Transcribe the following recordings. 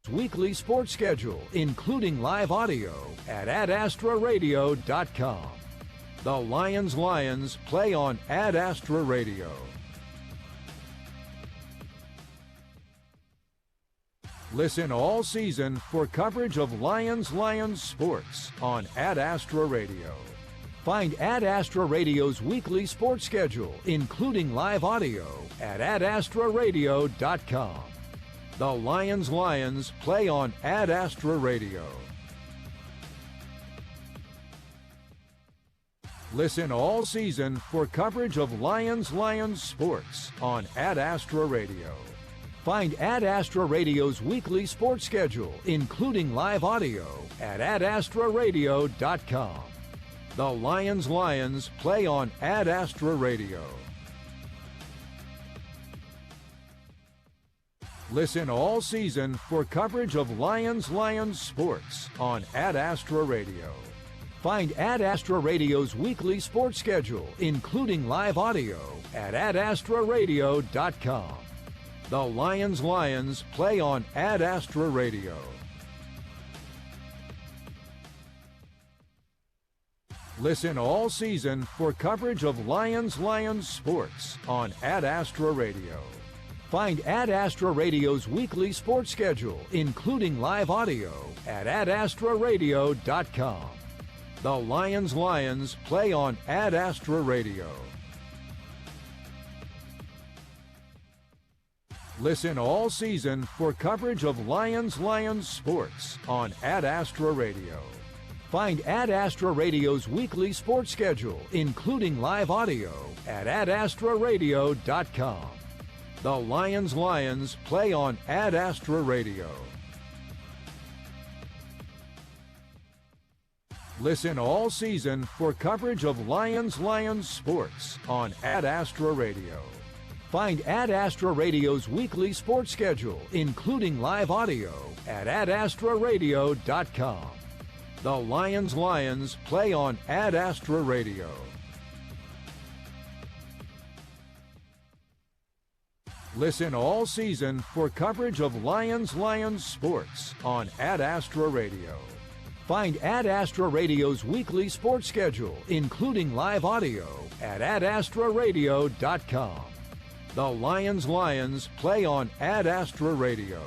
weekly sports schedule, including live audio, at adastraradio.com. The Lyons play on Ad Astra Radio. Listen all season for coverage of Lyons sports on Ad Astra Radio. Find Ad Astra Radio's weekly sports schedule, including live audio, at adastraradio.com. The Lyons play on Ad Astra Radio. Listen all season for coverage of Lyons sports on Ad Astra Radio. Find Ad Astra Radio's weekly sports schedule, including live audio, at adastraradio.com. The Lyons play on Ad Astra Radio. Listen all season for coverage of Lyons sports on Ad Astra Radio. Find Ad Astra Radio's weekly sports schedule, including live audio, at adastraradio.com. The Lyons play on Ad Astra Radio. Listen all season for coverage of Lyons sports on Ad Astra Radio. Find Ad Astra Radio's weekly sports schedule, including live audio, at adastraradio.com. The Lyons play on Ad Astra Radio. Listen all season for coverage of Lyons sports on Ad Astra Radio. Find Ad Astra Radio's weekly sports schedule, including live audio, at adastraradio.com. The Lyons play on Ad Astra Radio. Listen all season for coverage of Lyons sports on Ad Astra Radio. Find Ad Astra Radio's weekly sports schedule, including live audio, at adastraradio.com. The Lyons play on Ad Astra Radio. Listen all season for coverage of Lyons sports on Ad Astra Radio. Find Ad Astra Radio's weekly sports schedule, including live audio, at adastraradio.com. The Lyons play on Ad Astra Radio.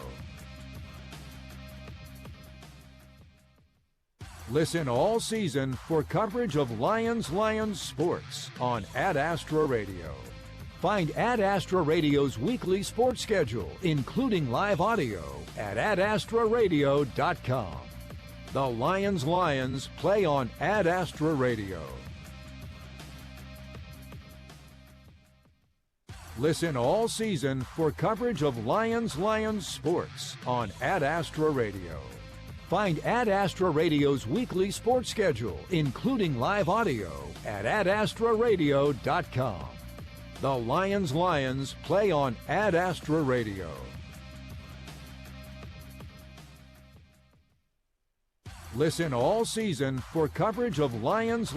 Listen all season for coverage of Lyons sports on Ad Astra Radio. Find Ad Astra Radio's weekly sports schedule, including live audio, at adastraradio.com. The Lyons play on Ad Astra Radio. Listen all season for coverage of Lyons sports on Ad Astra Radio. Find Ad Astra Radio's weekly sports schedule, including live audio, at adastraradio.com. The Lyons play on Ad Astra Radio. Listen all season for coverage of Lyons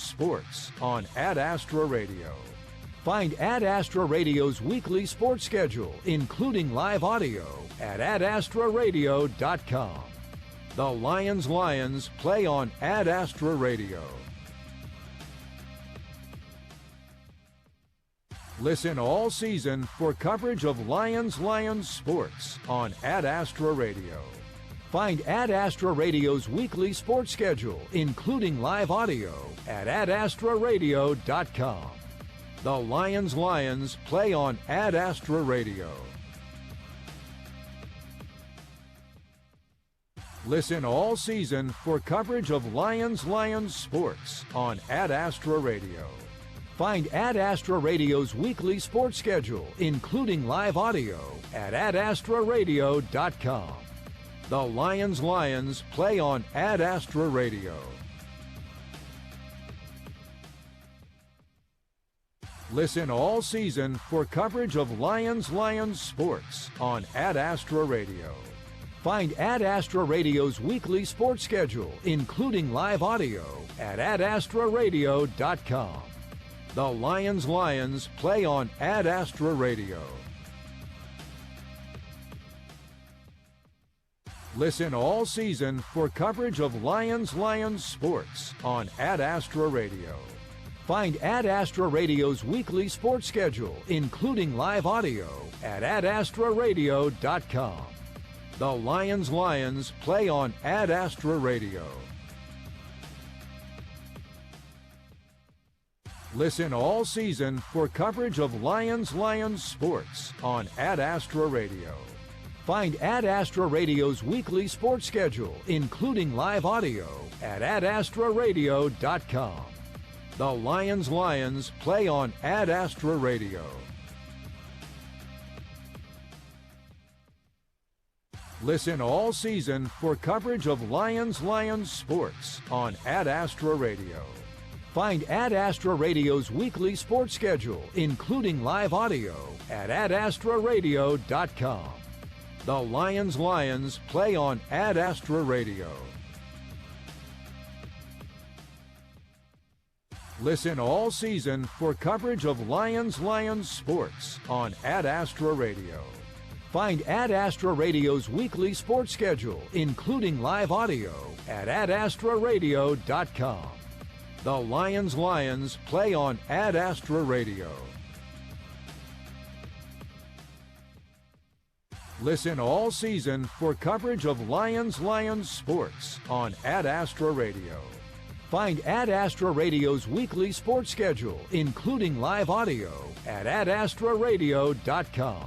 sports on Ad Astra Radio. Find Ad Astra Radio's weekly sports schedule, including live audio, at adastraradio.com. The Lyons play on Ad Astra Radio. Listen all season for coverage of Lyons sports on Ad Astra Radio. Find Ad Astra Radio's weekly sports schedule, including live audio, at adastraradio.com. The Lyons play on Ad Astra Radio. Listen all season for coverage of Lyons sports on Ad Astra Radio. Find Ad Astra Radio's weekly sports schedule, including live audio, at adastraradio.com. The Lyons play on Ad Astra Radio. Listen all season for coverage of Lyons sports on Ad Astra Radio. Find Ad Astra Radio's weekly sports schedule, including live audio, at adastraradio.com. The Lyons play on Ad Astra Radio. Listen all season for coverage of Lions sports on Ad Astra Radio. Find Ad Astra Radio's weekly sports schedule, including live audio, at adastraradio.com. The Lions play on Ad Astra Radio. Listen all season for coverage of Lions sports on Ad Astra Radio. Find Ad Astra Radio's weekly sports schedule, including live audio, at adastraradio.com. The Lions play on Ad Astra Radio. Listen all season for coverage of Lions sports on Ad Astra Radio. Find Ad Astra Radio's weekly sports schedule, including live audio, at adastraradio.com. The Lions play on Ad Astra Radio. Listen all season for coverage of Lions sports on Ad Astra Radio. Find Ad Astra Radio's weekly sports schedule, including live audio, at adastraradio.com. The Lions play on Ad Astra Radio. Listen all season for coverage of Lions sports on Ad Astra Radio. Find Ad Astra Radio's weekly sports schedule, including live audio, at adastraradio.com.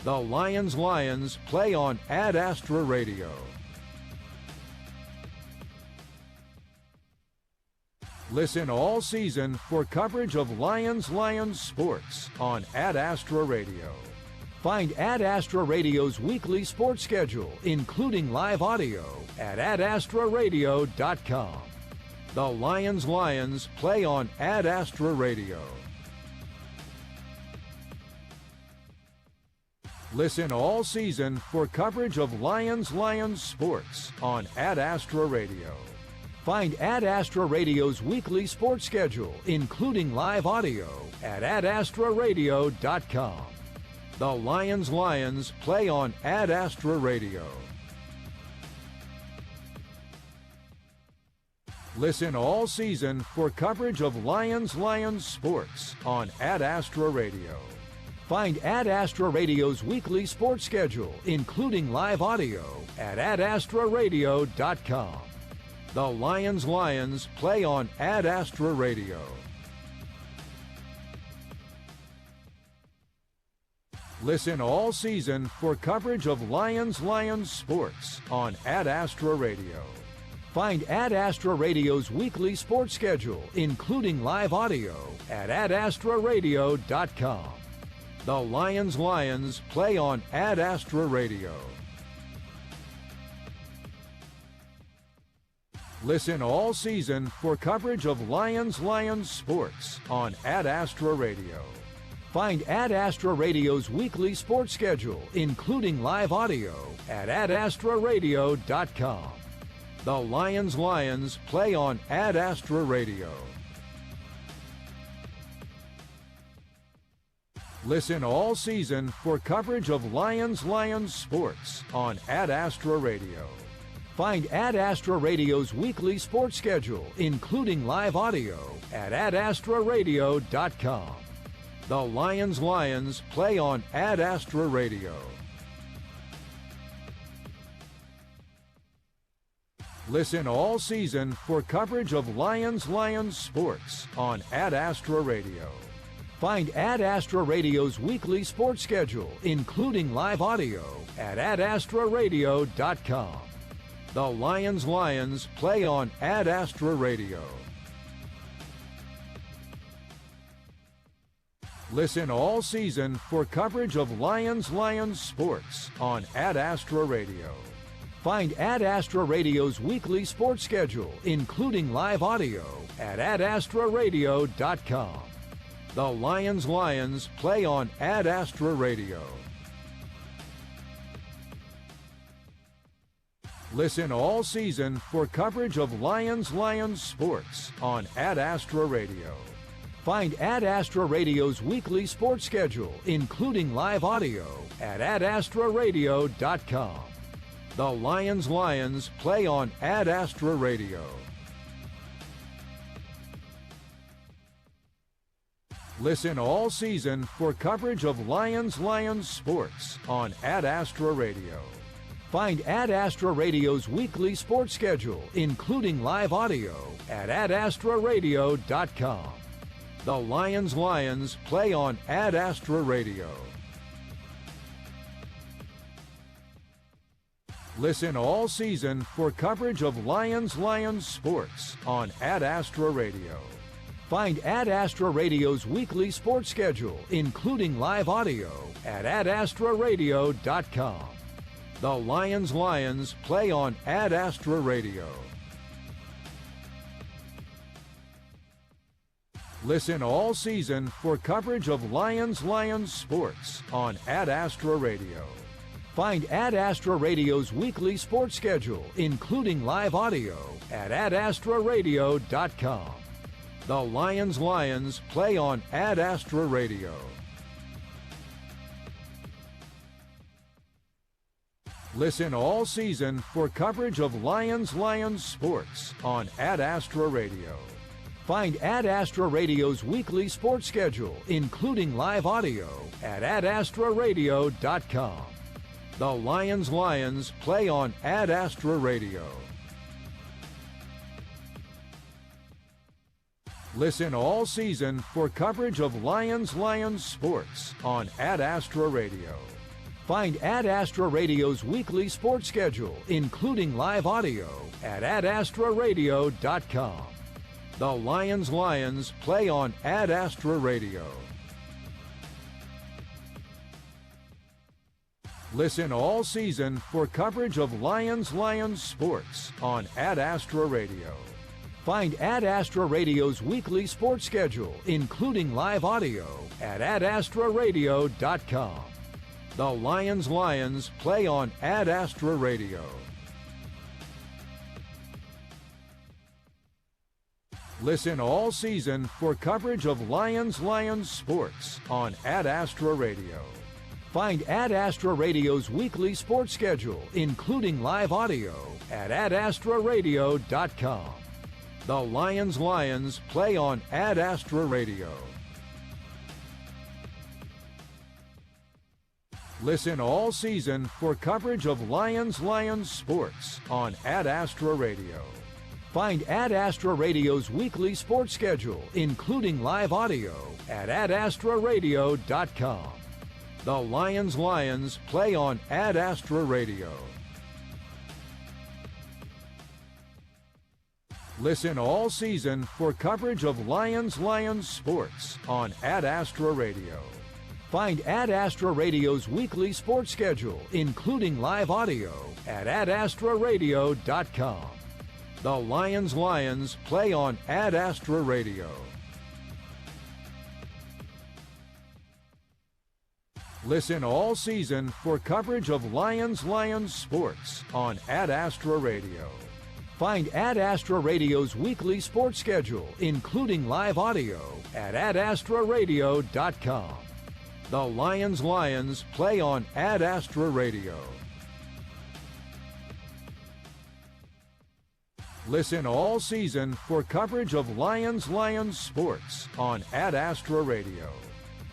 The Lions play on Ad Astra Radio. Listen all season for coverage of Lions sports on Ad Astra Radio. Find Ad Astra Radio's weekly sports schedule, including live audio, at adastraradio.com. The Lions play on Ad Astra Radio. Listen all season for coverage of Lions sports on Ad Astra Radio. Find Ad Astra Radio's weekly sports schedule, including live audio, at adastraradio.com. The Lions play on Ad Astra Radio. Listen all season for coverage of Lions sports on Ad Astra Radio. Find Ad Astra Radio's weekly sports schedule, including live audio, at adastraradio.com. The Lions play on Ad Astra Radio. Listen all season for coverage of Lions sports on Ad Astra Radio. Find Ad Astra Radio's weekly sports schedule, including live audio, at adastraradio.com. The Lions play on Ad Astra Radio. Listen all season for coverage of Lions sports on Ad Astra Radio. Find Ad Astra Radio's weekly sports schedule, including live audio, at adastraradio.com. The Lions play on Ad Astra Radio. Listen all season for coverage of Lions sports on Ad Astra Radio. Find Ad Astra Radio's weekly sports schedule, including live audio, at adastraradio.com. The Lions play on Ad Astra Radio. Listen all season for coverage of Lions sports on Ad Astra Radio. Find Ad Astra Radio's weekly sports schedule, including live audio, at adastraradio.com. The Lions play on Ad Astra Radio. Listen all season for coverage of Lions sports on Ad Astra Radio. Find Ad Astra Radio's weekly sports schedule, including live audio, at adastraradio.com. The Lions play on Ad Astra Radio. Listen all season for coverage of Lions sports on Ad Astra Radio. Find Ad Astra Radio's weekly sports schedule, including live audio, at adastraradio.com. The Lions play on Ad Astra Radio. Listen all season for coverage of Lions sports on Ad Astra Radio. Find Ad Astra Radio's weekly sports schedule, including live audio, at adastraradio.com. The Lions play on Ad Astra Radio. Listen all season for coverage of Lions sports on Ad Astra Radio. Find Ad Astra Radio's weekly sports schedule, including live audio, at adastraradio.com. The Lions play on Ad Astra Radio. Listen all season for coverage of Lions sports on Ad Astra Radio. Find Ad Astra Radio's weekly sports schedule, including live audio, at adastraradio.com. The Lions play on Ad Astra Radio. Listen all season for coverage of Lions sports on Ad Astra Radio. Find Ad Astra Radio's weekly sports schedule, including live audio, at adastraradio.com. The Lions play on Ad Astra Radio. Listen all season for coverage of Lions sports on Ad Astra Radio. Find Ad Astra Radio's weekly sports schedule, including live audio, at adastraradio.com. The Lions play on Ad Astra Radio. Listen all season for coverage of Lions sports on Ad Astra Radio. Find Ad Astra Radio's weekly sports schedule, including live audio, at adastraradio.com. The Lions play on Ad Astra Radio. Listen all season for coverage of Lions sports on Ad Astra Radio. Find Ad Astra Radio's weekly sports schedule, including live audio, at adastraradio.com. The Lions play on Ad Astra Radio. Listen all season for coverage of Lions sports on Ad Astra Radio. Find Ad Astra Radio's weekly sports schedule, including live audio, at adastraradio.com. The Lions play on Ad Astra Radio. Listen all season for coverage of Lions sports on Ad Astra Radio. Find Ad Astra Radio's weekly sports schedule, including live audio, at adastraradio.com. The Lions play on Ad Astra Radio. Listen all season for coverage of Lions sports on Ad Astra Radio. Find Ad Astra Radio's weekly sports schedule, including live audio, at adastraradio.com. The Lions play on Ad Astra Radio. Listen all season for coverage of Lions sports on Ad Astra Radio.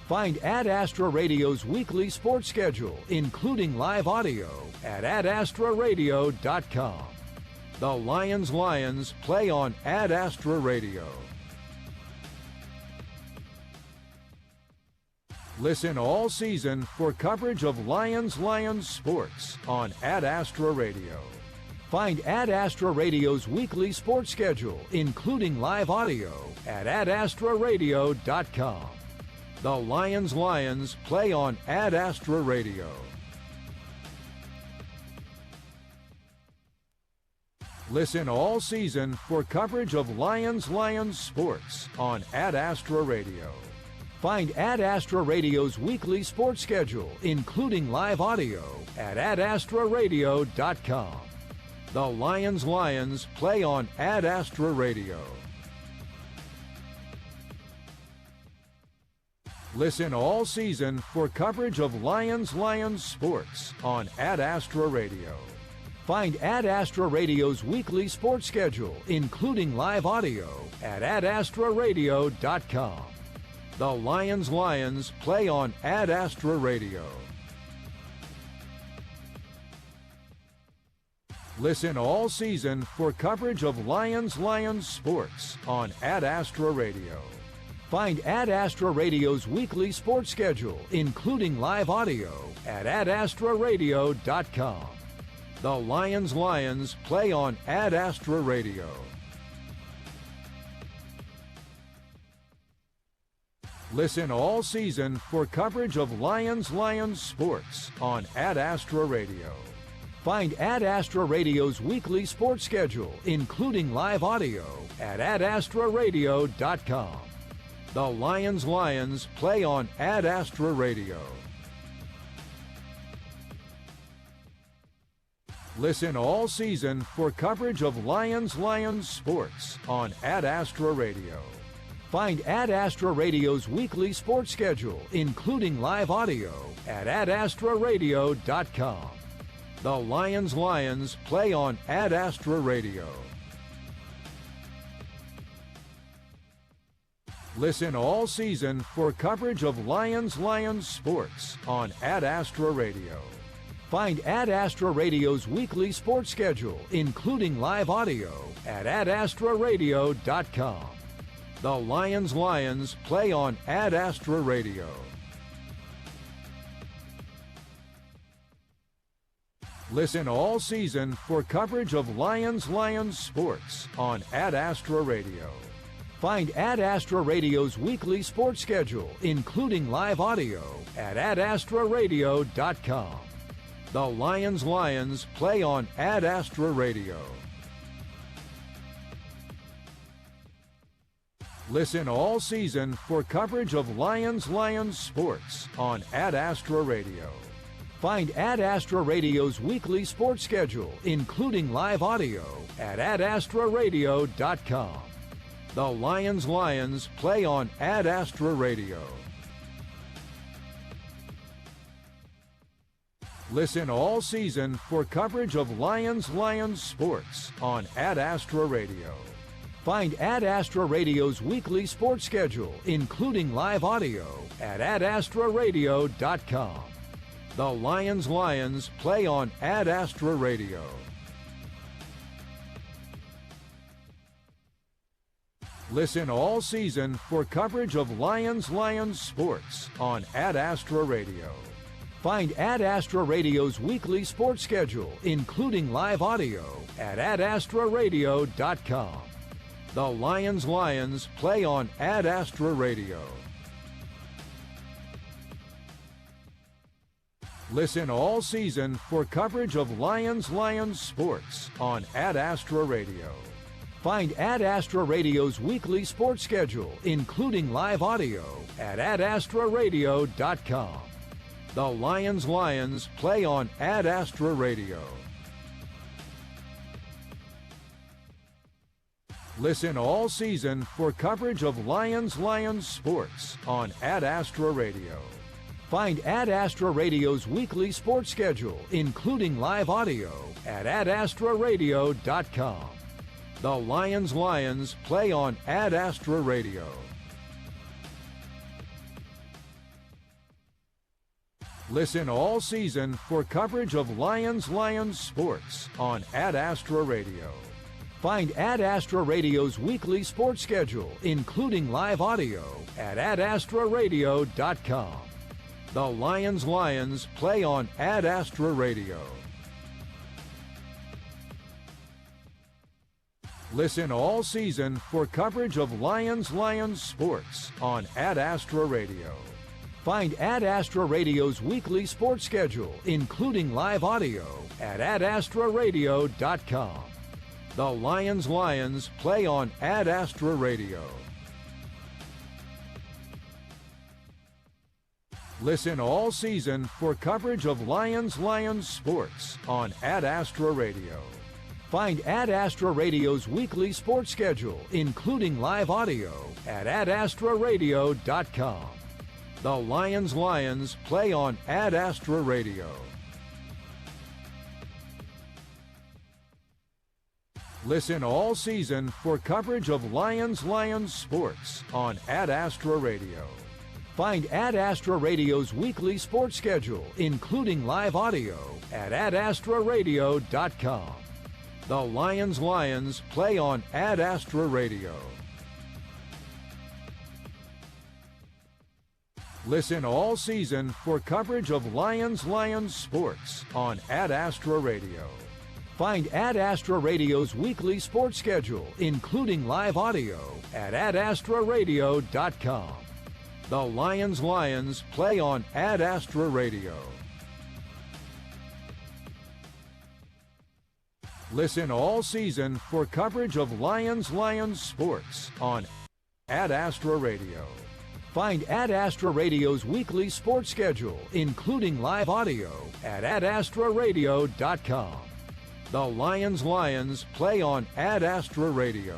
Find Ad Astra Radio's weekly sports schedule, including live audio, at adastraradio.com. The Lions play on Ad Astra Radio. Listen all season for coverage of Lions sports on Ad Astra Radio. Find Ad Astra Radio's weekly sports schedule, including live audio, at adastraradio.com. The Lions play on Ad Astra Radio. Listen all season for coverage of Lions sports on Ad Astra Radio. Find Ad Astra Radio's weekly sports schedule, including live audio, at adastraradio.com. The Lions play on Ad Astra Radio. Listen all season for coverage of Lions sports on Ad Astra Radio. Find Ad Astra Radio's weekly sports schedule, including live audio, at adastraradio.com. The Lions play on Ad Astra Radio. Listen all season for coverage of Lions sports on Ad Astra Radio. Find Ad Astra Radio's weekly sports schedule, including live audio, at adastraradio.com. The Lions play on Ad Astra Radio. Listen all season for coverage of Lions sports on Ad Astra Radio. Find Ad Astra Radio's weekly sports schedule, including live audio, at adastraradio.com. The Lions play on Ad Astra Radio. Listen all season for coverage of Lions sports on Ad Astra Radio. Find Ad Astra Radio's weekly sports schedule, including live audio, at adastraradio.com. The Lions play on Ad Astra Radio. Listen all season for coverage of Lions sports on Ad Astra Radio. Find Ad Astra Radio's weekly sports schedule, including live audio, at adastraradio.com. The Lions play on Ad Astra Radio. Listen all season for coverage of Lions sports on Ad Astra Radio. Find Ad Astra Radio's weekly sports schedule, including live audio, at adastraradio.com. The Lions play on Ad Astra Radio. Listen all season for coverage of Lions sports on Ad Astra Radio. Find Ad Astra Radio's weekly sports schedule, including live audio, at adastraradio.com. The Lions play on Ad Astra Radio. Listen all season for coverage of Lions sports on Ad Astra Radio. Find Ad Astra Radio's weekly sports schedule, including live audio, at adastraradio.com. The Lions play on Ad Astra Radio. Listen all season for coverage of Lions sports on Ad Astra Radio. Find Ad Astra Radio's weekly sports schedule, including live audio, at adastraradio.com. The Lions play on Ad Astra Radio. Listen all season for coverage of Lions sports on Ad Astra Radio. Find Ad Astra Radio's weekly sports schedule, including live audio, at adastraradio.com. The Lions play on Ad Astra Radio. Listen all season for coverage of Lions sports on Ad Astra Radio. Find Ad Astra Radio's weekly sports schedule, including live audio, at adastraradio.com. The Lions play on Ad Astra Radio. Listen all season for coverage of Lions sports on Ad Astra Radio. Find Ad Astra Radio's weekly sports schedule, including live audio, at adastraradio.com. The Lions play on Ad Astra Radio. Listen all season for coverage of Lions sports on Ad Astra Radio. Find Ad Astra Radio's weekly sports schedule, including live audio, at adastraradio.com. The Lions play on Ad Astra Radio. Listen all season for coverage of Lions sports on Ad Astra Radio. Find Ad Astra Radio's weekly sports schedule, including live audio, at adastraradio.com. The Lions play on Ad Astra Radio. Listen all season for coverage of Lyons sports on Ad Astra Radio. Find Ad Astra Radio's weekly sports schedule, including live audio, at adastraradio.com. The Lyons play on Ad Astra Radio. Listen all season for coverage of Lyons sports on Ad Astra Radio. Find Ad Astra Radio's weekly sports schedule, including live audio, at adastraradio.com. The Lyons play on Ad Astra Radio. Listen all season for coverage of Lyons sports on Ad Astra Radio. Find Ad Astra Radio's weekly sports schedule, including live audio, at adastraradio.com. The Lyons play on Ad Astra Radio.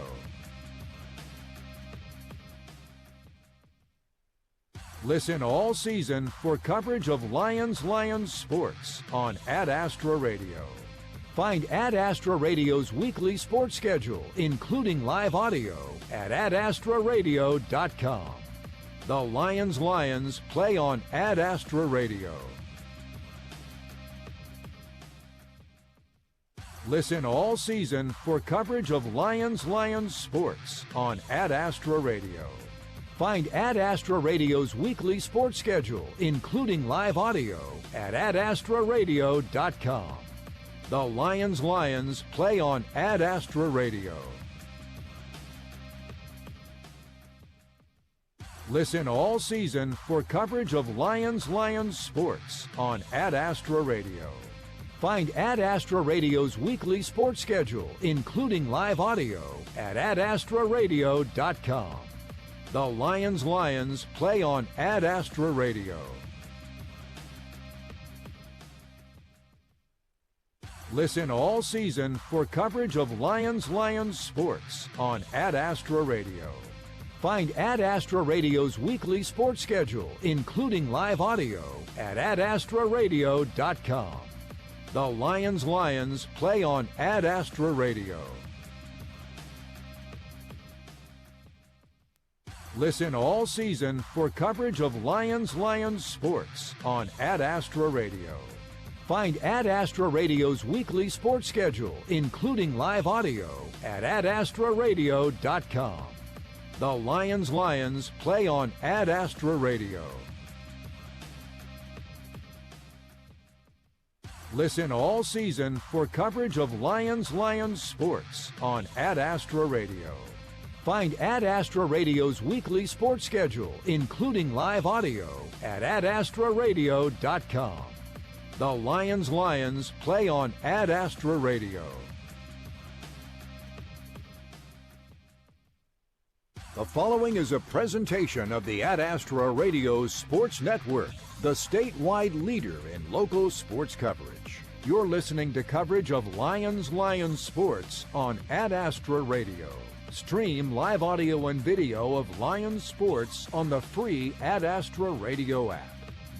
Listen all season for coverage of Lyons sports on Ad Astra Radio. Find Ad Astra Radio's weekly sports schedule, including live audio, at adastraradio.com. The Lyons play on Ad Astra Radio. Listen all season for coverage of Lyons sports on Ad Astra Radio. Find Ad Astra Radio's weekly sports schedule, including live audio, at adastraradio.com. The Lyons play on Ad Astra Radio. Listen all season for coverage of Lyons sports on Ad Astra Radio. Find Ad Astra Radio's weekly sports schedule, including live audio, at adastraradio.com. The Lyons play on Ad Astra Radio. Listen all season for coverage of Lyons sports on Ad Astra Radio. Find Ad Astra Radio's weekly sports schedule, including live audio, at adastraradio.com. The Lyons play on Ad Astra Radio. Listen all season for coverage of Lyons sports on Ad Astra Radio. Find Ad Astra Radio's weekly sports schedule, including live audio, at adastraradio.com. The Lyons play on Ad Astra Radio. Listen all season for coverage of Lyons sports on Ad Astra Radio. Find Ad Astra Radio's weekly sports schedule, including live audio, at adastraradio.com. The Lyons play on Ad Astra Radio. The following is a presentation of the Ad Astra Radio Sports Network, the statewide leader in local sports coverage. You're listening to coverage of Lyons sports on Ad Astra Radio. Stream live audio and video of Lyons sports on the free Ad Astra Radio app.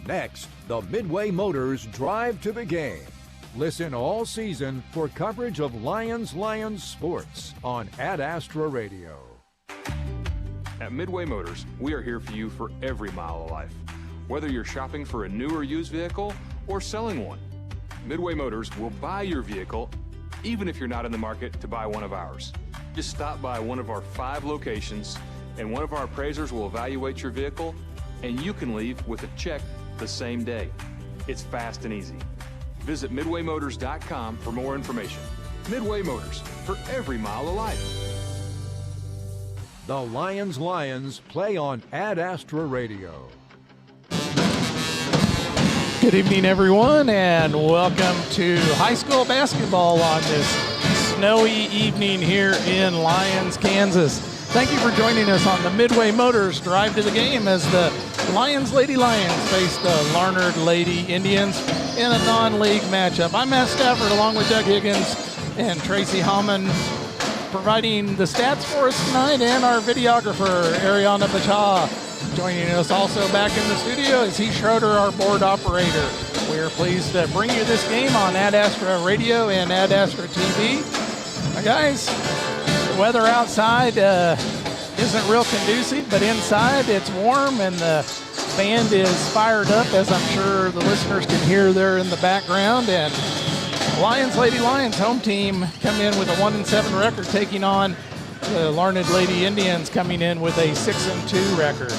Next, the Midway Motors Drive to the Game. Listen all season for coverage of Lyons sports on Ad Astra Radio. At Midway Motors, we are here for you for every mile of life. Whether you're shopping for a new or used vehicle or selling one, Midway Motors will buy your vehicle even if you're not in the market to buy one of ours. Just stop by one of our 5 locations and one of our appraisers will evaluate your vehicle and you can leave with a check the same day. It's fast and easy. Visit MidwayMotors.com for more information. Midway Motors, for every mile of life. The Lyons play on Ad Astra Radio. Good evening, everyone, and welcome to high school basketball on this snowy evening here in Lyons, Kansas. Thank you for joining us on the Midway Motors Drive to the Game as the Lyons Lady Lions face the Larned Lady Indians in a non-league matchup. I'm Matt Stafford along with Doug Higgins and Tracy Hallman providing the stats for us tonight, and our videographer, Ariana Bacha. Joining us also back in the studio is Heath Schroeder, our board operator. We are pleased to bring you this game on Ad Astra Radio and Ad Astra TV. Guys, the weather outside isn't real conducive, but inside it's warm and the band is fired up, as I'm sure the listeners can hear there in the background. And Lady Lions home team come in with a 1-7 record, taking on the Larned Lady Indians, coming in with a 6-2 record.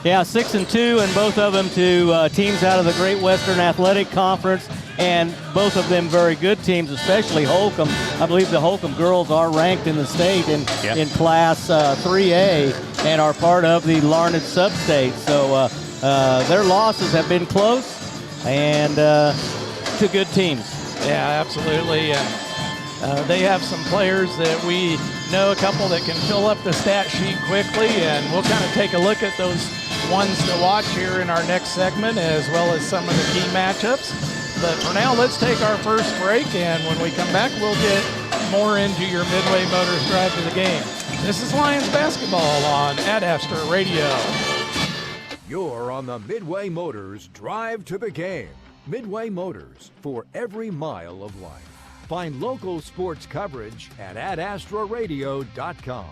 Yeah, 6-2, and both of them to teams out of the Great Western Athletic Conference, and both of them very good teams, especially Holcomb. I believe the Holcomb girls are ranked in the state in Class 3A and are part of the Larned sub-state. So their losses have been close and to good teams. Yeah, absolutely. And they have some players that we know, a couple that can fill up the stat sheet quickly, and we'll kind of take a look at those ones to watch here in our next segment, as well as some of the key matchups. But for now, let's take our first break, and when we come back, we'll get more into your Midway Motors drive to the game. This is Lions basketball on Ad Astra Radio. You're on the Midway Motors drive to the game. Midway Motors, for every mile of life. Find local sports coverage at adastraradio.com.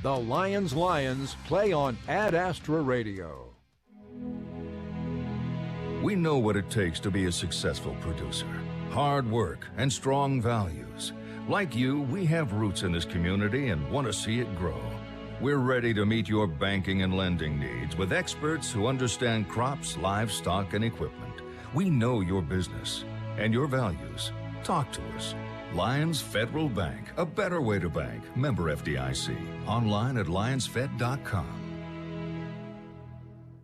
The Lions play on Ad Astra Radio. We know what it takes to be a successful producer. Hard work and strong values. Like you, we have roots in this community and want to see it grow. We're ready to meet your banking and lending needs with experts who understand crops, livestock, and equipment. We know your business and your values. Talk to us. Lyons Federal Bank, a better way to bank. Member FDIC. Online at lionsfed.com.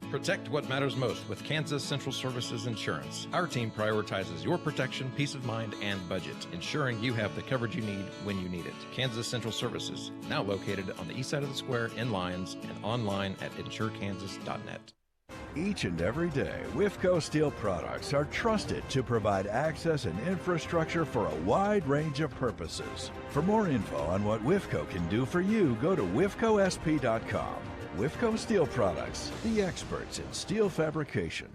Protect what matters most with Kansas Central Services Insurance. Our team prioritizes your protection, peace of mind, and budget, ensuring you have the coverage you need when you need it. Kansas Central Services, now located on the east side of the square in Lyons and online at insurekansas.net. Each and every day, WIFCO Steel products are trusted to provide access and infrastructure for a wide range of purposes. For more info on what WIFCO can do for you, go to wifcosp.com. WIFCO Steel Products, the experts in steel fabrication.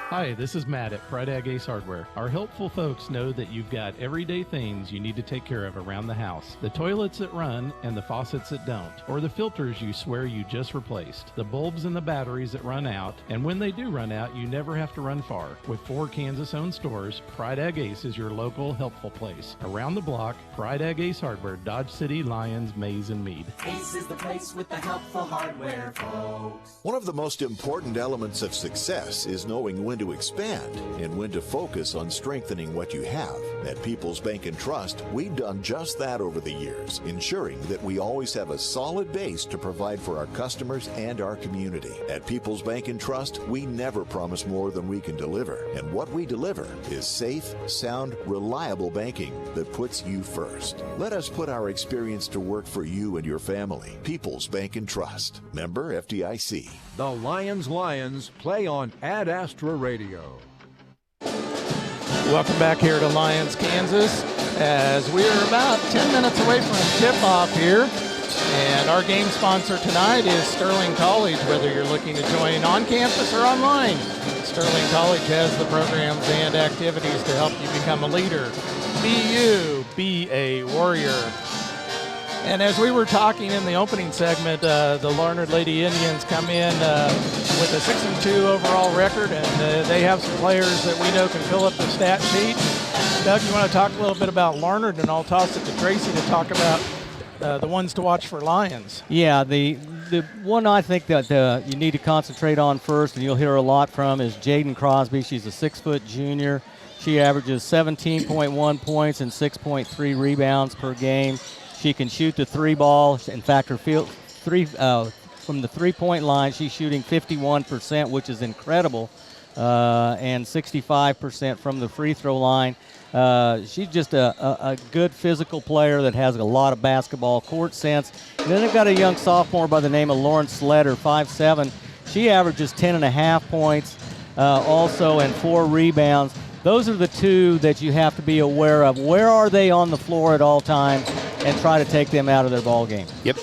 Hi, this is Matt at Pride Ag Ace Hardware. Our helpful folks know that you've got everyday things you need to take care of around the house. The toilets that run and the faucets that don't, or the filters you swear you just replaced, the bulbs and the batteries that run out, and when they do run out, you never have to run far. With 4 Kansas-owned stores, Pride Ag Ace is your local helpful place. Around the block, Pride Ag Ace Hardware, Dodge City, Lyons, Mays, and Meade. Ace is the place with the helpful hardware, folks. One of the most important elements of success is knowing when to expand and when to focus on strengthening what you have. At People's Bank and Trust, we've done just that over the years, ensuring that we always have a solid base to provide for our customers and our community. At People's Bank and Trust, we never promise more than we can deliver, and what we deliver is safe, sound, reliable banking that puts you first. Let us put our experience to work for you and your family. People's Bank and Trust. Member FDIC. The Lions play on Ad Astra Radio. Welcome back here to Lyons, Kansas, as we are about 10 minutes away from tip-off here. And our game sponsor tonight is Sterling College. Whether you're looking to join on campus or online, Sterling College has the programs and activities to help you become a leader. Be a warrior. And as we were talking in the opening segment, the Larned Lady Indians come in with a 6-2 overall record, and they have some players that we know can fill up the stat sheet. Doug, you want to talk a little bit about Larned, and I'll toss it to Tracy to talk about the ones to watch for Lions. Yeah, the one I think that you need to concentrate on first, and you'll hear a lot from, is Jaden Crosby. She's a 6-foot junior. She averages 17.1 points and 6.3 rebounds per game. She can shoot the 3 ball. In fact, her from the 3-point line, she's shooting 51%, which is incredible, and 65% from the free throw line. She's just a good physical player that has a lot of basketball court sense. And then they've got a young sophomore by the name of Lauren Sletter, 5'7". She averages 10.5 points also and 4 rebounds. Those are the 2 that you have to be aware of. Where are they on the floor at all times, and try to take them out of their ball game. Yep.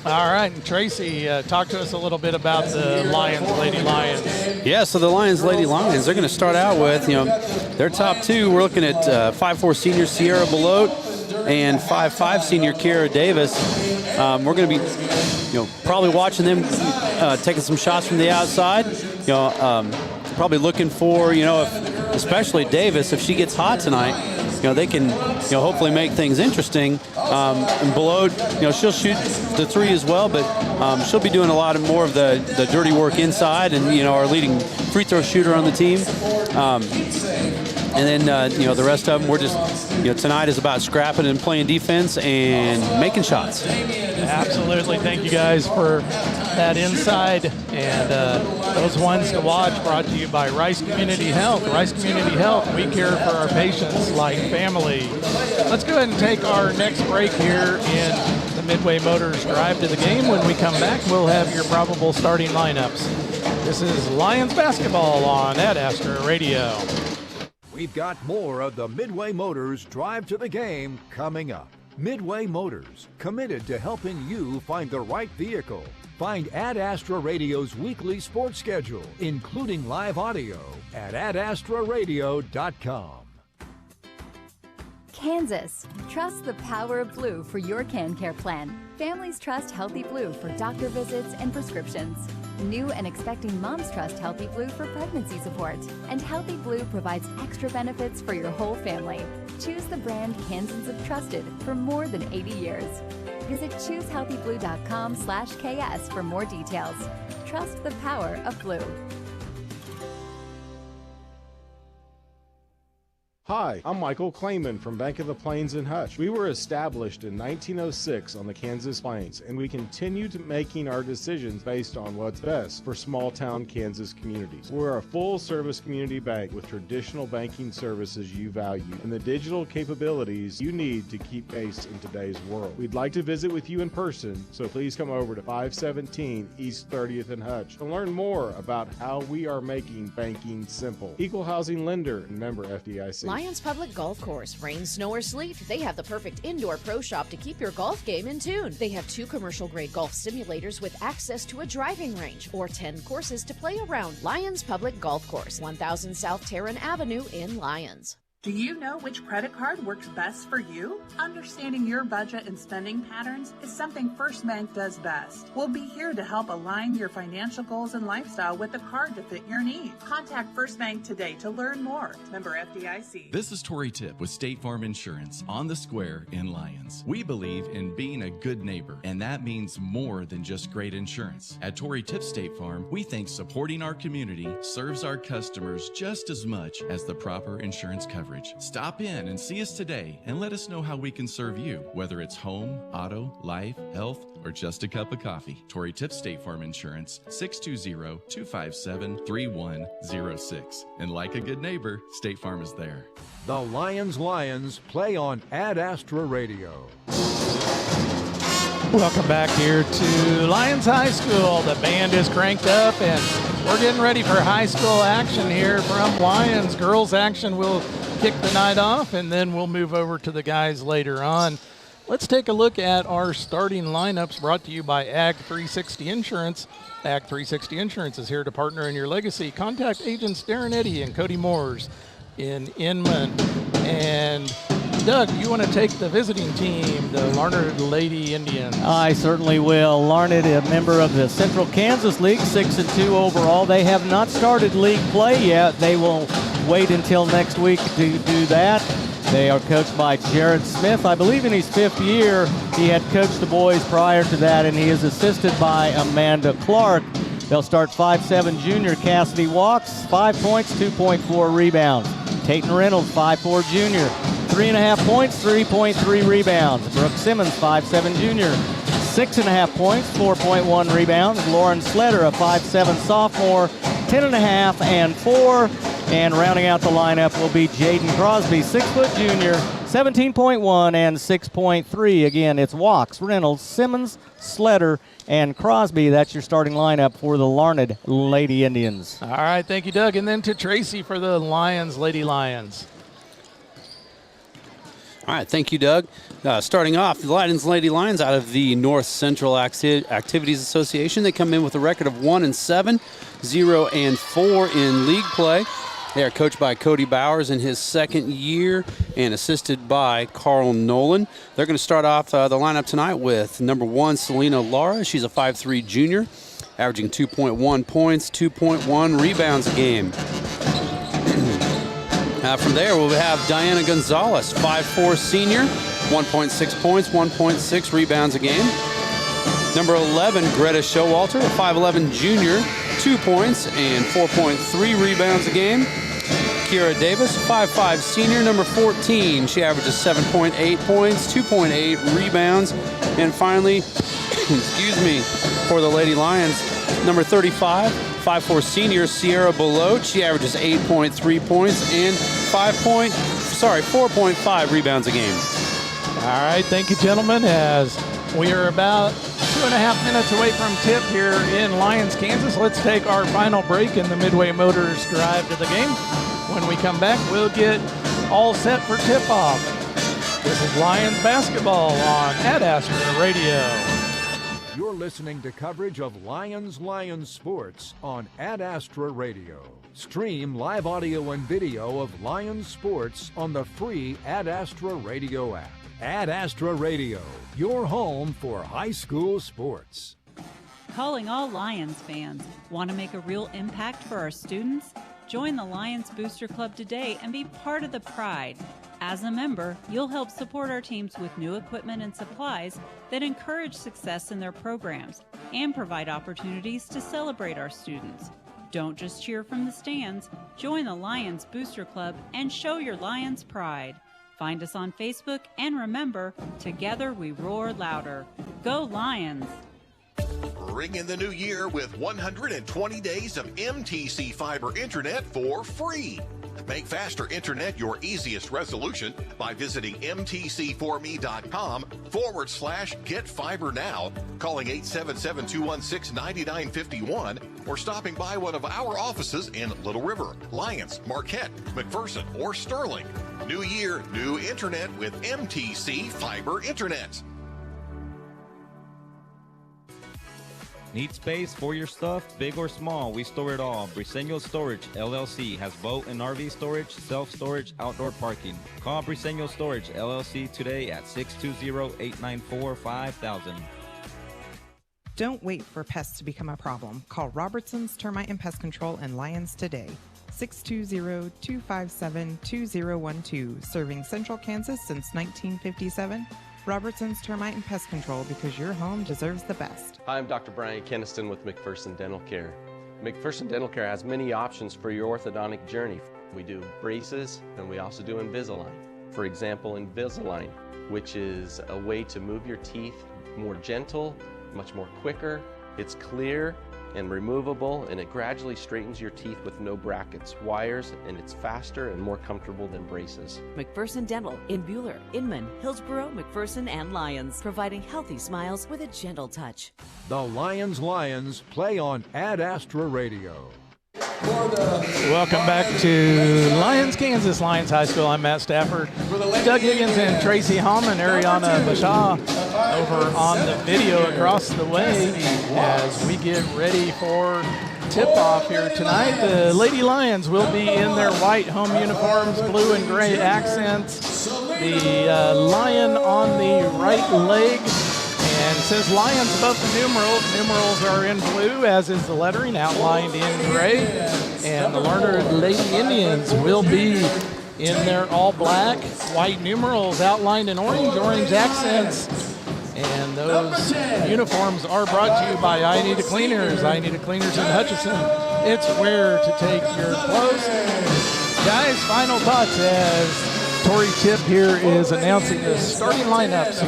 All right, and Tracy, talk to us a little bit about the Lions, Lady Lions. Yeah, so the Lions, Lady Lions, they're going to start out with, their top two. We're looking at 5'4" senior Sierra Belote and 5'5" senior Kiara Davis. We're going to be, probably watching them taking some shots from the outside. Probably looking for, especially Davis, if she gets hot tonight, they can, hopefully make things interesting. And Belote, she'll shoot the three as well, but she'll be doing a lot more of the dirty work inside, and our leading free throw shooter on the team. And then, the rest of them, we're just, tonight is about scrapping and playing defense and making shots. Absolutely. Thank you guys for that inside. And those ones to watch brought to you by Rice Community Health. Rice Community Health, we care for our patients like family. Let's go ahead and take our next break here in the Midway Motors Drive to the Game. When we come back, we'll have your probable starting lineups. This is Lions basketball on Ad Astra Radio. We've got more of the Midway Motors Drive to the Game coming up. Midway Motors, committed to helping you find the right vehicle. Find Ad Astra Radio's weekly sports schedule, including live audio, at adastraradio.com. Kansas. Trust the power of blue for your CanCare plan. Families trust Healthy Blue for doctor visits and prescriptions. New and expecting moms trust Healthy Blue for pregnancy support. And Healthy Blue provides extra benefits for your whole family. Choose the brand Kansans have trusted for more than 80 years. Visit choosehealthyblue.com/KS for more details. Trust the power of blue. Hi, I'm Michael Klayman from Bank of the Plains in Hutch. We were established in 1906 on the Kansas Plains, and we continue to making our decisions based on what's best for small-town Kansas communities. We're a full-service community bank with traditional banking services you value and the digital capabilities you need to keep pace in today's world. We'd like to visit with you in person, so please come over to 517 East 30th and Hutch to learn more about how we are making banking simple. Equal housing lender and member FDIC. Lyons Public Golf Course. Rain, snow, or sleet, they have the perfect indoor pro shop to keep your golf game in tune. They have 2 commercial-grade golf simulators with access to a driving range or 10 courses to play around. Lyons Public Golf Course, 1000 South Tarrant Avenue in Lyons. Do you know which credit card works best for you? Understanding your budget and spending patterns is something First Bank does best. We'll be here to help align your financial goals and lifestyle with a card to fit your needs. Contact First Bank today to learn more. Member FDIC. This is Tori Tipp with State Farm Insurance on the Square in Lyons. We believe in being a good neighbor, and that means more than just great insurance. At Tori Tipp State Farm, we think supporting our community serves our customers just as much as the proper insurance coverage. Stop in and see us today and let us know how we can serve you, whether it's home, auto, life, health, or just a cup of coffee. Tori Tipp State Farm Insurance, 620-257-3106. And like a good neighbor, State Farm is there. The Lions play on Ad Astra Radio. Welcome back here to Lyons High School. The band is cranked up, and we're getting ready for high school action here from Lyons. Girls action will kick the night off, and then we'll move over to the guys later on. Let's take a look at our starting lineups brought to you by Ag 360 Insurance. Ag 360 Insurance is here to partner in your legacy. Contact agents Darren Eddy and Cody Moores in Inman. And Doug, you want to take the visiting team, the Larned Lady Indians? I certainly will. Larned, a member of the Central Kansas League, 6-2 overall. They have not started league play yet. They will wait until next week to do that. They are coached by Jared Smith, I believe in his 5th year. He had coached the boys prior to that, and he is assisted by Amanda Clark. They'll start 5'7" junior Cassidy Walks, 5 points, 2.4 rebounds. Tayton Reynolds, 5'4" junior, 3.5 points, 3.3 rebounds. Brooke Simmons, 5'7" junior, 6.5 points, 4.1 rebounds. Lauren Sletter, a 5'7" sophomore, 10.5 and 4. And rounding out the lineup will be Jaden Crosby, 6' junior, 17.1 and 6.3. Again, it's Walks, Reynolds, Simmons, Sletter, and Crosby. That's your starting lineup for the Larned Lady Indians. All right, thank you, Doug. And then to Tracy for the Lions, Lady Lions. All right, thank you, Doug. Starting off, the Lady Lions out of the North Central Activities Association. They come in with a record of 1-7, 0-4 in league play. They are coached by Cody Bowers in his second year and assisted by Carl Nolan. They're going to start off the lineup tonight with number 1, Selena Lara. She's a 5'3 junior, averaging 2.1 points, 2.1 rebounds a game. From there, we'll have Diana Gonzalez, 5'4 senior, 1.6 points, 1.6 rebounds a game. Number 11, Greta Showalter, a 5'11 junior, 2 points and 4.3 rebounds a game. Kira Davis, 5'5 senior, number 14. She averages 7.8 points, 2.8 rebounds. And finally, for the Lady Lions, number 35, 5'4 senior, Sierra Belote. She averages 8.3 points and 4.5 rebounds a game. All right, thank you, gentlemen, as we are about 2.5 minutes away from tip here in Lyons, Kansas. Let's take our final break in the Midway Motors drive to the game. When we come back, we'll get all set for tip-off. This is Lyons basketball on Ad Astra Radio. You're listening to coverage of Lyons Sports on Ad Astra Radio. Stream live audio and video of Lyons Sports on the free Ad Astra Radio app. Ad Astra Radio, your home for high school sports. Calling all Lyons fans. Want to make a real impact for our students? Join the Lyons Booster Club today and be part of the pride. As a member, you'll help support our teams with new equipment and supplies that encourage success in their programs and provide opportunities to celebrate our students. Don't just cheer from the stands. Join the Lyons Booster Club and show your Lyons pride. Find us on Facebook, and remember, together we roar louder. Go Lions! Ring in the new year with 120 days of MTC Fiber Internet for free. Make faster internet your easiest resolution by visiting mtcforme.com/getfibernow, calling 877-216-9951, or stopping by one of our offices in Little River, Lyons, Marquette, McPherson, or Sterling. New year, new internet with MTC Fiber Internet. Need space for your stuff, big or small? We store it all. Briseño Storage, LLC has boat and RV storage, self-storage, outdoor parking. Call Briseño Storage, LLC today at 620-894-5000. Don't wait for pests to become a problem. Call Robertson's Termite and Pest Control in Lyons today. 620-257-2012. Serving Central Kansas since 1957. Robertson's Termite and Pest Control, because your home deserves the best. Hi, I'm Dr. Brian Keniston with McPherson Dental Care. McPherson Dental Care has many options for your orthodontic journey. We do braces and we also do Invisalign. For example, Invisalign, which is a way to move your teeth more gentle, much more quicker. It's clear and removable, and it gradually straightens your teeth with no brackets, wires, and it's faster and more comfortable than braces. McPherson Dental in Buhler, Inman, Hillsborough, McPherson, and Lyons, providing healthy smiles with a gentle touch. The Lyons play on Ad Astra Radio. Welcome back to Lyons, Kansas, Lyons High School. I'm Matt Stafford. Doug Higgins and Tracy Hallman, Ariana Bashaw over on the video across the way as we get ready for tip-off here tonight. The Lady Lions will be in their white home uniforms, blue and gray accents. The lion on the right leg. And says Lions above the numerals. Numerals are in blue, as is the lettering outlined in gray. And the Larned Lady Indians will be in their all black, white numerals outlined in orange accents. And those uniforms are brought to you by I Need a Cleaners. I Need a Cleaners in Hutchinson. It's where to take your clothes. Guys, final thoughts as Tori Tip here is announcing the starting lineups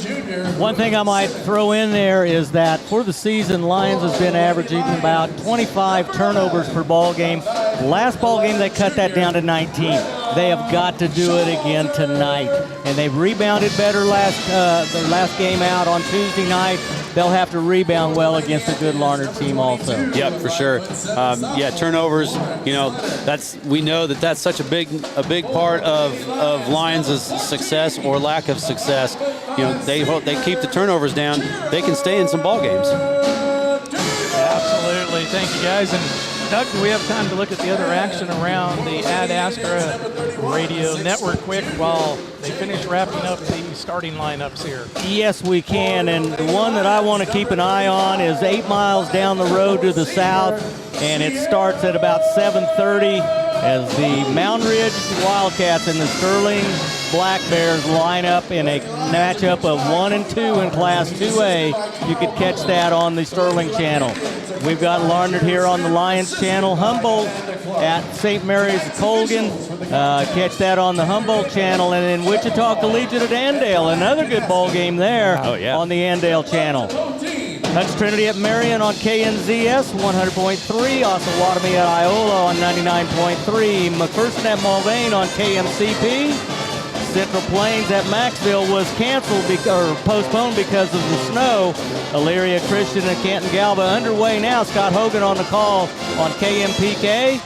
here. One thing I might throw in there is that for the season, Lyons has been averaging about 25 turnovers per ball game. Last ball game, they cut that down to 19. They have got to do it again tonight. And they've rebounded better their last game out on Tuesday night. they'll have to rebound well against a good Larned team also. Yep, for sure. Turnovers. We know that's such a big part of Lions' success or lack of success. They keep the turnovers down, they can stay in some ball games. Absolutely. Thank you, guys. And Doug, do we have time to look at the other action around the Ad Astra Radio Network quick while they finish wrapping up the starting lineups here? Yes, we can. And the one that I want to keep an eye on is 8 miles down the road to the south, and it starts at about 7:30 as the Mountain Ridge Wildcats and the Sterling Black Bears line up in a matchup of 1 and 2 in Class 2A. You could catch that on the Sterling channel. We've got Larned here on the Lyons channel. Humboldt at St. Mary's Colgan. Catch that on the Humboldt channel. And then Wichita Collegiate at Andale. Another good ball game there on the Andale channel. Hutch Trinity at Marion on KNZS 100.3. Osawatomie at Iola on 99.3. McPherson at Mulvane on KMCP. Central Plains at Maxville was canceled or postponed because of the snow. Elyria Christian and Canton Galva underway now. Scott Hogan on the call on KMPK.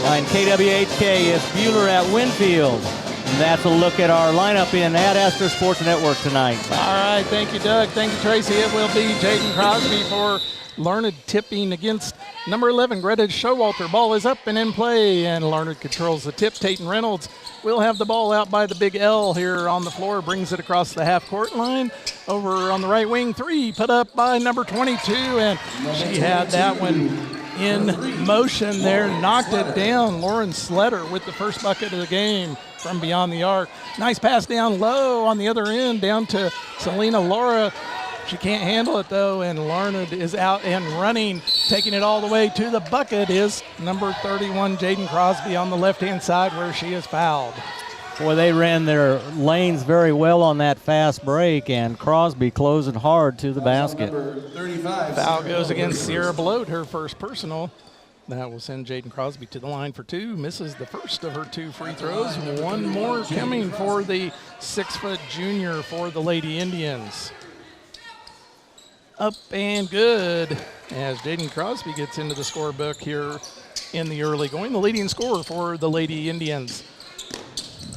And KWHK is Bueller at Winfield. And that's a look at our lineup in Ad Astra Sports Network tonight. All right, thank you, Doug. Thank you, Tracy. It will be Jaden Crosby for Larned tipping against number 11, Greta Showalter. Ball is up and in play, and Larned controls the tip. Tatum Reynolds will have the ball out by the big L here on the floor, brings it across the half-court line. Over on the right wing, 3 put up by number 22, and she had that one in motion there, knocked it down. Lauren Sletter with the first bucket of the game from beyond the arc. Nice pass down low on the other end, down to Selena Laura. She can't handle it, though, and Larned is out and running. Taking it all the way to the bucket is number 31, Jaden Crosby, on the left-hand side where she is fouled. Boy, they ran their lanes very well on that fast break, and Crosby closing hard to the basket. Foul goes against Sierra Belote, her first personal. That will send Jaden Crosby to the line for 2. Misses the first of her 2 free throws. One more coming for the 6-foot junior for the Lady Indians. Up and good as Jaden Crosby gets into the scorebook here in the early going. The leading scorer for the Lady Indians.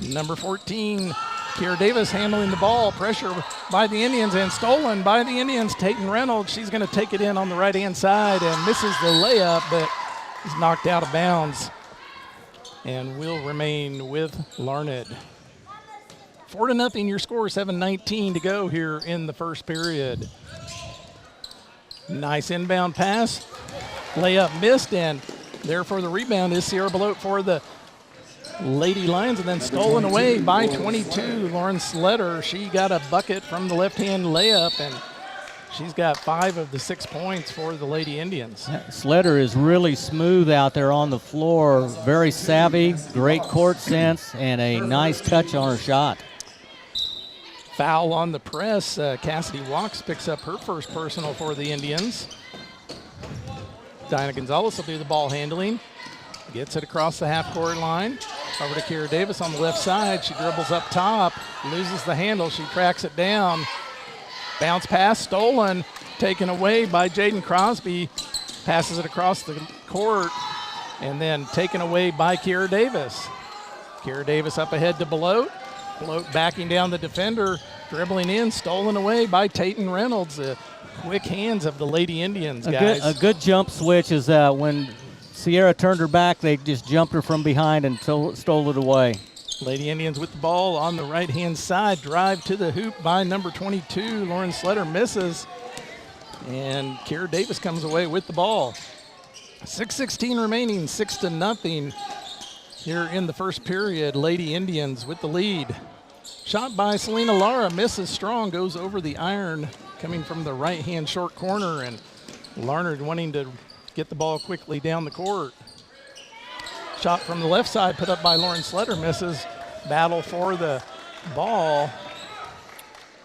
Number 14, Kiera Davis handling the ball. Pressure by the Indians and stolen by the Indians. Tatum Reynolds, she's going to take it in on the right-hand side and misses the layup, but is knocked out of bounds and will remain with Larned. 4-0 your score, 7:19 to go here in the first period. Nice inbound pass. Layup missed, and there for the rebound is Sierra Belote for the Lady Lions, and then stolen away by 22, Lauren Sletter. She got a bucket from the left-hand layup, and she's got 5 of the 6 points for the Lady Indians. Sletter is really smooth out there on the floor, very savvy, great court sense, and a nice touch on her shot. Foul on the press. Cassidy Walks picks up her first personal for the Indians. Dinah Gonzalez will do the ball handling. Gets it across the half-court line. Over to Kiera Davis on the left side. She dribbles up top, loses the handle. She tracks it down. Bounce pass stolen, taken away by Jaden Crosby. Passes it across the court, and then taken away by Kiera Davis. Kiera Davis up ahead to Belote. Belote backing down the defender, dribbling in, stolen away by Tatum Reynolds. The quick hands of the Lady Indians, guys. A good jump switch is when Sierra turned her back, they just jumped her from behind and stole it away. Lady Indians with the ball on the right-hand side. Drive to the hoop by number 22. Lauren Sletter misses, and Kiera Davis comes away with the ball. 6:16 remaining, 6-0 here in the first period. Lady Indians with the lead. Shot by Selena Lara, misses strong, goes over the iron, coming from the right-hand short corner, and Larned wanting to get the ball quickly down the court. Shot from the left side put up by Lauren Sletter, misses. Battle for the ball.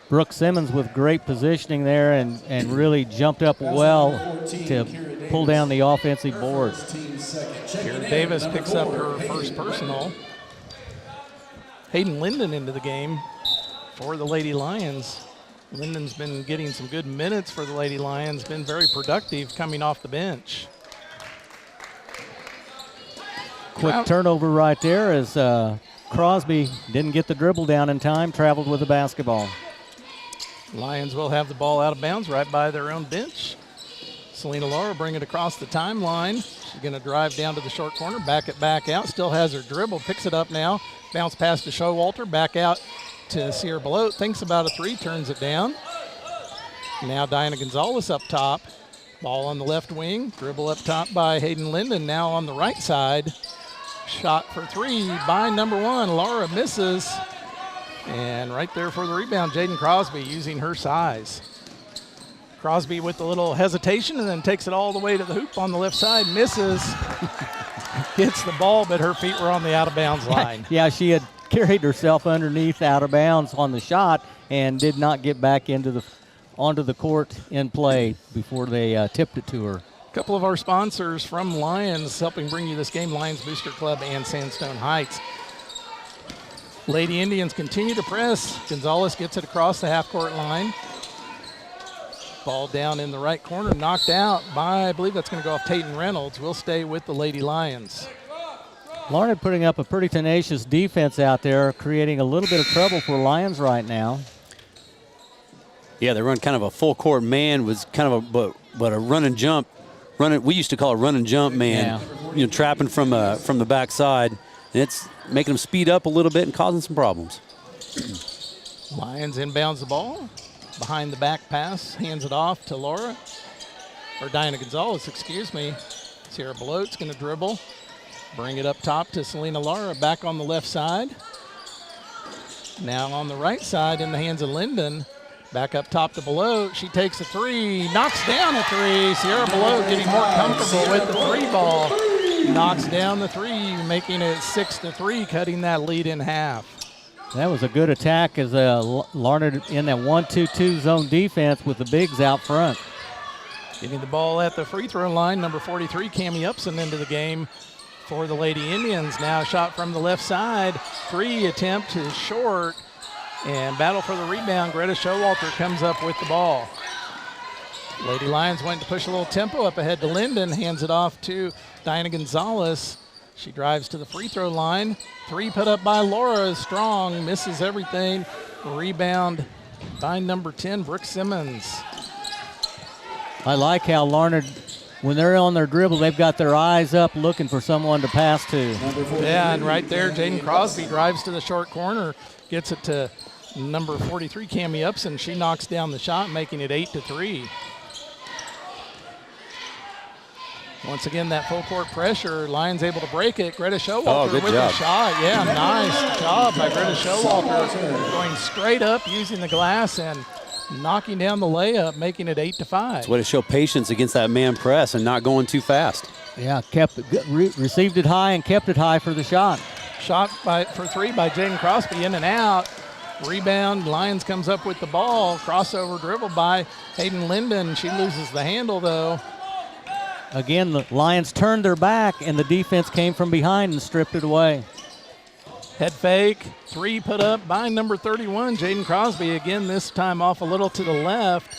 Brooke Simmons with great positioning there and really jumped up well to pull down the offensive board. Kiera Davis picks up her first personal. Hayden Linden into the game for the Lady Lions. Linden's been getting some good minutes for the Lady Lions, been very productive coming off the bench. Quick turnover right there as Crosby didn't get the dribble down in time, traveled with the basketball. Lions will have the ball out of bounds right by their own bench. Selena Laura bring it across the timeline. She's going to drive down to the short corner, back it back out, still has her dribble, picks it up now, bounce pass to Showalter, back out to Sierra Below, thinks about a three, turns it down. Now Diana Gonzalez up top, ball on the left wing, dribble up top by Hayden Linden, now on the right side. Shot for three by number 1, Laura misses. And right there for the rebound, Jaden Crosby using her size. Crosby with a little hesitation and then takes it all the way to the hoop on the left side, misses. Hits the ball, but her feet were on the out-of-bounds line. Yeah, she had carried herself underneath out of bounds on the shot and did not get back onto the court in play before they tipped it to her. A couple of our sponsors from Lyons helping bring you this game, Lyons Booster Club and Sandstone Heights. Lady Indians continue to press. Gonzalez gets it across the half-court line. Ball down in the right corner, knocked out by, I believe that's going to go off Tayton Reynolds. We'll stay with the Lady Lions. Larned putting up a pretty tenacious defense out there, creating a little bit of trouble for Lions right now. Yeah, they run kind of a full court man, was kind of but a run and jump. We used to call it run and jump man, trapping from the backside. And it's making them speed up a little bit and causing some problems. Lions inbounds the ball. Behind the back pass, hands it off to Laura. Or Diana Gonzalez, excuse me. Sierra Belote's going to dribble. Bring it up top to Selena Lara, back on the left side. Now on the right side in the hands of Linden. Back up top to Belote. She takes a three, knocks down a three. Sierra Belote getting more comfortable with the three ball. Knocks down the three, making it 6-3, cutting that lead in half. That was a good attack as Larned in that 1-2-2 zone defense with the bigs out front. Getting the ball at the free throw line, number 43, Cammie Upson into the game for the Lady Indians. Now shot from the left side, three attempt is short, and battle for the rebound. Greta Showalter comes up with the ball. Lady Lions went to push a little tempo up ahead to Linden, hands it off to Diana Gonzalez. She drives to the free throw line. Three put up by Laura is strong, misses everything. Rebound by number 10, Brooke Simmons. I like how Larned, when they're on their dribble, they've got their eyes up looking for someone to pass to. Yeah, and right there, Jaden Crosby drives to the short corner, gets it to number 43, Cammie Upson. She knocks down the shot, making it 8-3. Once again, that full court pressure, Lions able to break it. Greta Showalter with the shot. Yeah, nice job by Greta Showalter, going straight up, using the glass and knocking down the layup, making it 8-5. That's way to show patience against that man press and not going too fast. Yeah, received it high and kept it high for the shot. Shot for three by Jaden Crosby, in and out. Rebound, Lions comes up with the ball. Crossover dribble by Hayden Linden. She loses the handle, though. Again, the Lions turned their back, and the defense came from behind and stripped it away. Head fake, three put up by number 31, Jaden Crosby. Again, this time off a little to the left.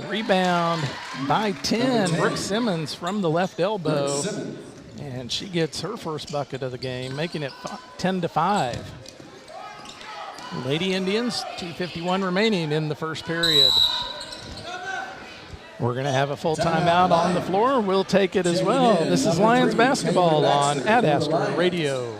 Rebound by 10, Brooke Simmons from the left elbow. And she gets her first bucket of the game, making it 10-5. Lady Indians, 2:51 remaining in the first period. We're going to have a full timeout on the floor. We'll take it as well. This is Lions basketball on Ad Astra Radio.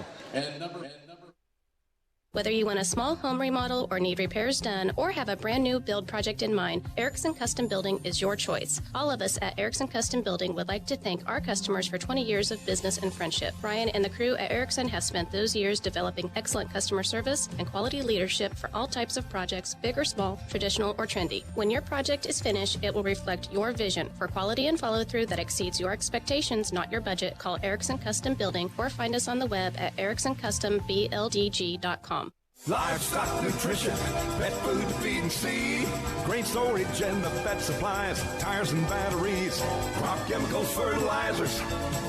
Whether you want a small home remodel or need repairs done or have a brand new build project in mind, Erickson Custom Building is your choice. All of us at Erickson Custom Building would like to thank our customers for 20 years of business and friendship. Brian and the crew at Erickson have spent those years developing excellent customer service and quality leadership for all types of projects, big or small, traditional or trendy. When your project is finished, it will reflect your vision. For quality and follow-through that exceeds your expectations, not your budget, call Erickson Custom Building or find us on the web at ericksoncustombldg.com. Livestock nutrition, pet food to feed and seed, grain storage and the vet supplies, tires and batteries, crop chemicals, fertilizers,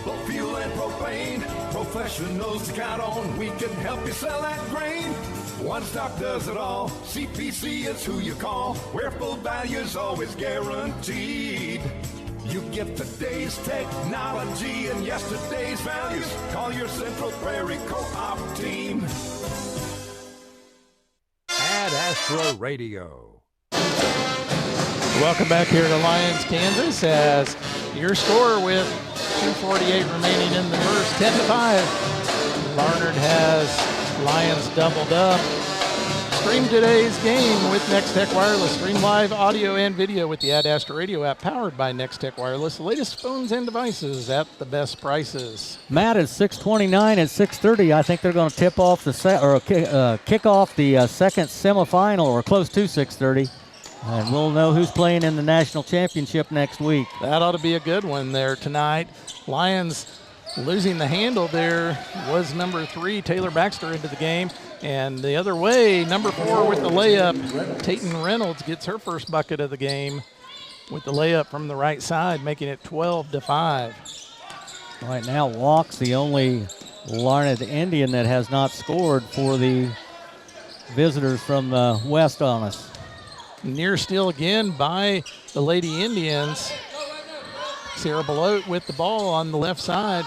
both fuel and propane. Professionals to count on, we can help you sell that grain. One Stop does it all. CPC is who you call, where full value is always guaranteed. You get today's technology and yesterday's values. Call your Central Prairie Co-op team. Ad Astra Radio. Welcome back here to Lyons, Kansas, as your score with 2:48 remaining in the first, 10-5. Larned has Lyons doubled up. Stream today's game with Next Tech Wireless. Stream live audio and video with the Ad Astra Radio app powered by Next Tech Wireless. The latest phones and devices at the best prices. Matt, is 6:29 at 6:30. I think they're going to tip off the kick off the second semifinal, or close to 6:30. And we'll know who's playing in the national championship next week. That ought to be a good one there tonight. Lyons losing the handle there was number 3, Taylor Baxter, into the game. And the other way, number 4 with the layup, Tayton Reynolds gets her first bucket of the game with the layup from the right side, making it 12-5. Right now, Walk's the only Larned Indian that has not scored for the visitors from the west on us. Near steal again by the Lady Indians. Sarah Belote with the ball on the left side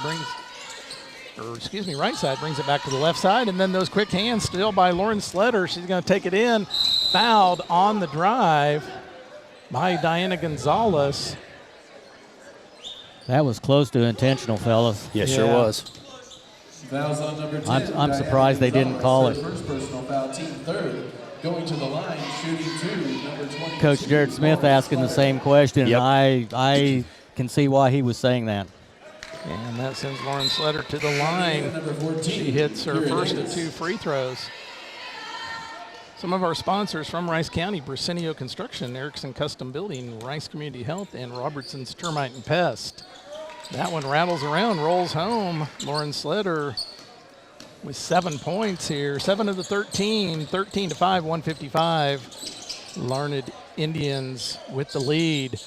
right side, brings it back to the left side, and then those quick hands still by Lauren Sletter. She's going to take it in. Fouled on the drive by Diana Gonzalez. That was close to intentional, fellas. Yeah, sure was. Fouls on number 10. I'm surprised they didn't call it. First personal foul, team third. Going to the line, shooting 2, number 20. Coach Jared Smith asking the same question. Yep. I can see why he was saying that. And that sends Lauren Sletter to the line. She hits her first of 2 free throws. Some of our sponsors from Rice County: Brasenio Construction, Erickson Custom Building, Rice Community Health, and Robertson's Termite and Pest. That one rattles around, rolls home. Lauren Sletter with 7 points here. 7 of the 13, 13-5, 155. Larned Indians with the lead.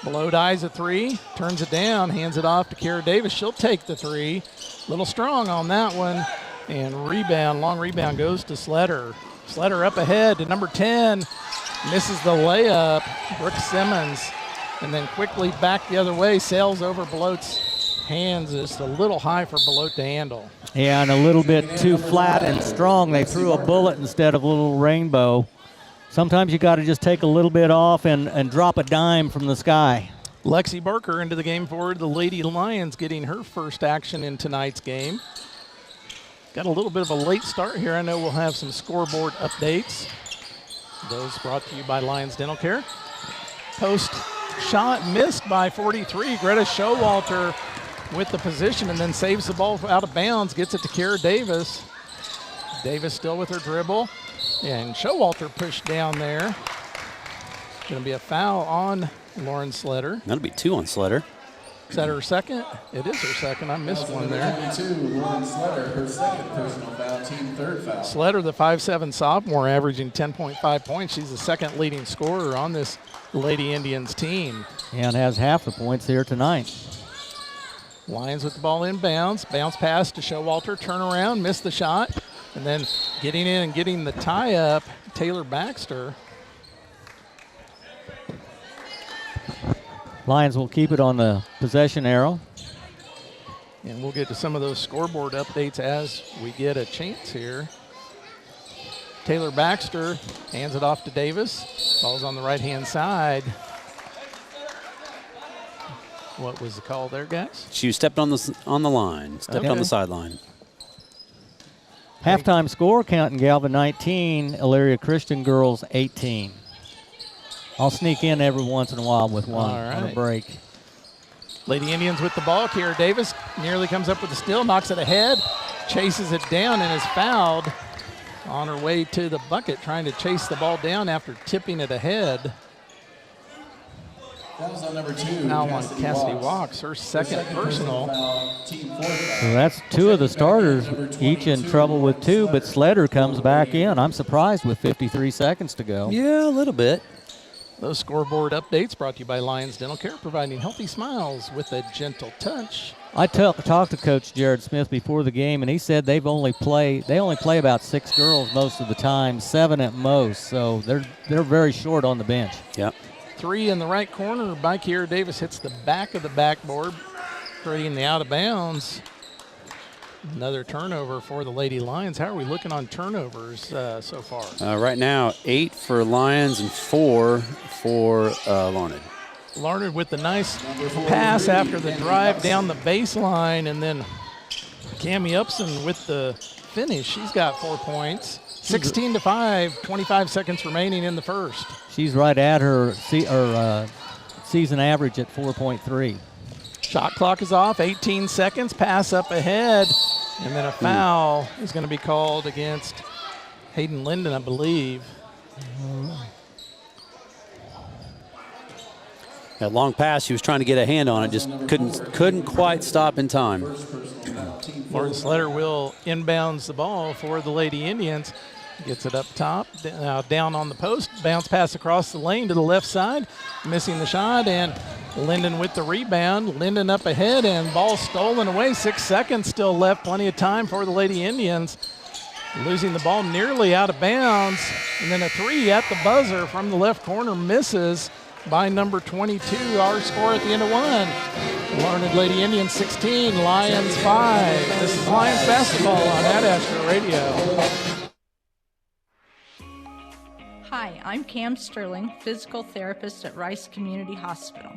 Belote eyes a 3, turns it down, hands it off to Kara Davis. She'll take the 3. Little strong on that one. And long rebound goes to Sletter. Sletter up ahead to number 10. Misses the layup. Brooke Simmons. And then quickly back the other way, sails over Belote's hands. Just a little high for Belote to handle. Yeah, and a little bit too flat and strong. They threw a bullet instead of a little rainbow. Sometimes you got to just take a little bit off and drop a dime from the sky. Lexi Barker into the game for the Lady Lions, getting her first action in tonight's game. Got a little bit of a late start here. I know we'll have some scoreboard updates. Those brought to you by Lyons Dental Care. Post shot missed by 43. Greta Showalter with the position, and then saves the ball out of bounds, gets it to Kara Davis. Davis still with her dribble. And Showalter pushed down there. Going to be a foul on Lauren Sletter. That'll be 2 on Sletter. Is that her second? It is her second. I missed one there. 22, Lauren Sletter, her second personal foul, team third foul. Sletter, the 5'7" sophomore, averaging 10.5 points. She's the second leading scorer on this Lady Indians team. And has half the points here tonight. Lions with the ball inbounds. Bounce pass to Showalter. Turn around, missed the shot. And then getting in and getting the tie-up, Taylor Baxter. Lions will keep it on the possession arrow. And we'll get to some of those scoreboard updates as we get a chance here. Taylor Baxter hands it off to Davis. Ball's on the right-hand side. What was the call there, guys? She stepped on the line, stepped on the sideline. Halftime score, Canton Galvin 19, Elyria Christian Girls 18. I'll sneak in every once in a while with one on a break. Lady Indians with the ball. Kara Davis nearly comes up with the steal, knocks it ahead, chases it down, and is fouled on her way to the bucket, trying to chase the ball down after tipping it ahead. That was on number 2. Now on Cassidy Walks, her second personal. So that's 2 of the starters, each in trouble with 2, but Sletter comes back in. I'm surprised with 53 seconds to go. Yeah, a little bit. Those scoreboard updates brought to you by Lyons Dental Care, providing healthy smiles with a gentle touch. I talked to Coach Jared Smith before the game, and he said they only play about 6 girls most of the time, 7 at most. So they're very short on the bench. Yep. 3 in the right corner by Kiera Davis hits the back of the backboard, creating the out of bounds. Another turnover for the Lady Lions. How are we looking on turnovers so far? Right now, 8 for Lions and 4 for Larned. Larned with the nice pass after the drive down the baseline, and then Cammie Upson with the finish. She's got 4 points. 16-5, 25 seconds remaining in the first. She's right at her season average at 4.3. Shot clock is off, 18 seconds, pass up ahead, and then a foul is going to be called against Hayden Linden, I believe. That long pass, she was trying to get a hand on it, just couldn't quite stop in time. Lauren Sletter will inbounds the ball for the Lady Indians. Gets it up top, now down on the post, bounce pass across the lane to the left side, missing the shot, and Linden with the rebound. Linden up ahead, and ball stolen away. 6 seconds still left, plenty of time for the Lady Indians. Losing the ball nearly out of bounds, and then a 3 at the buzzer from the left corner misses by number 22. Our score at the end of 1. Larned Lady Indians 16, Lions 5. This is Lions basketball on Ad Astra Radio. Hi, I'm Cam Sterling, physical therapist at Rice Community Hospital.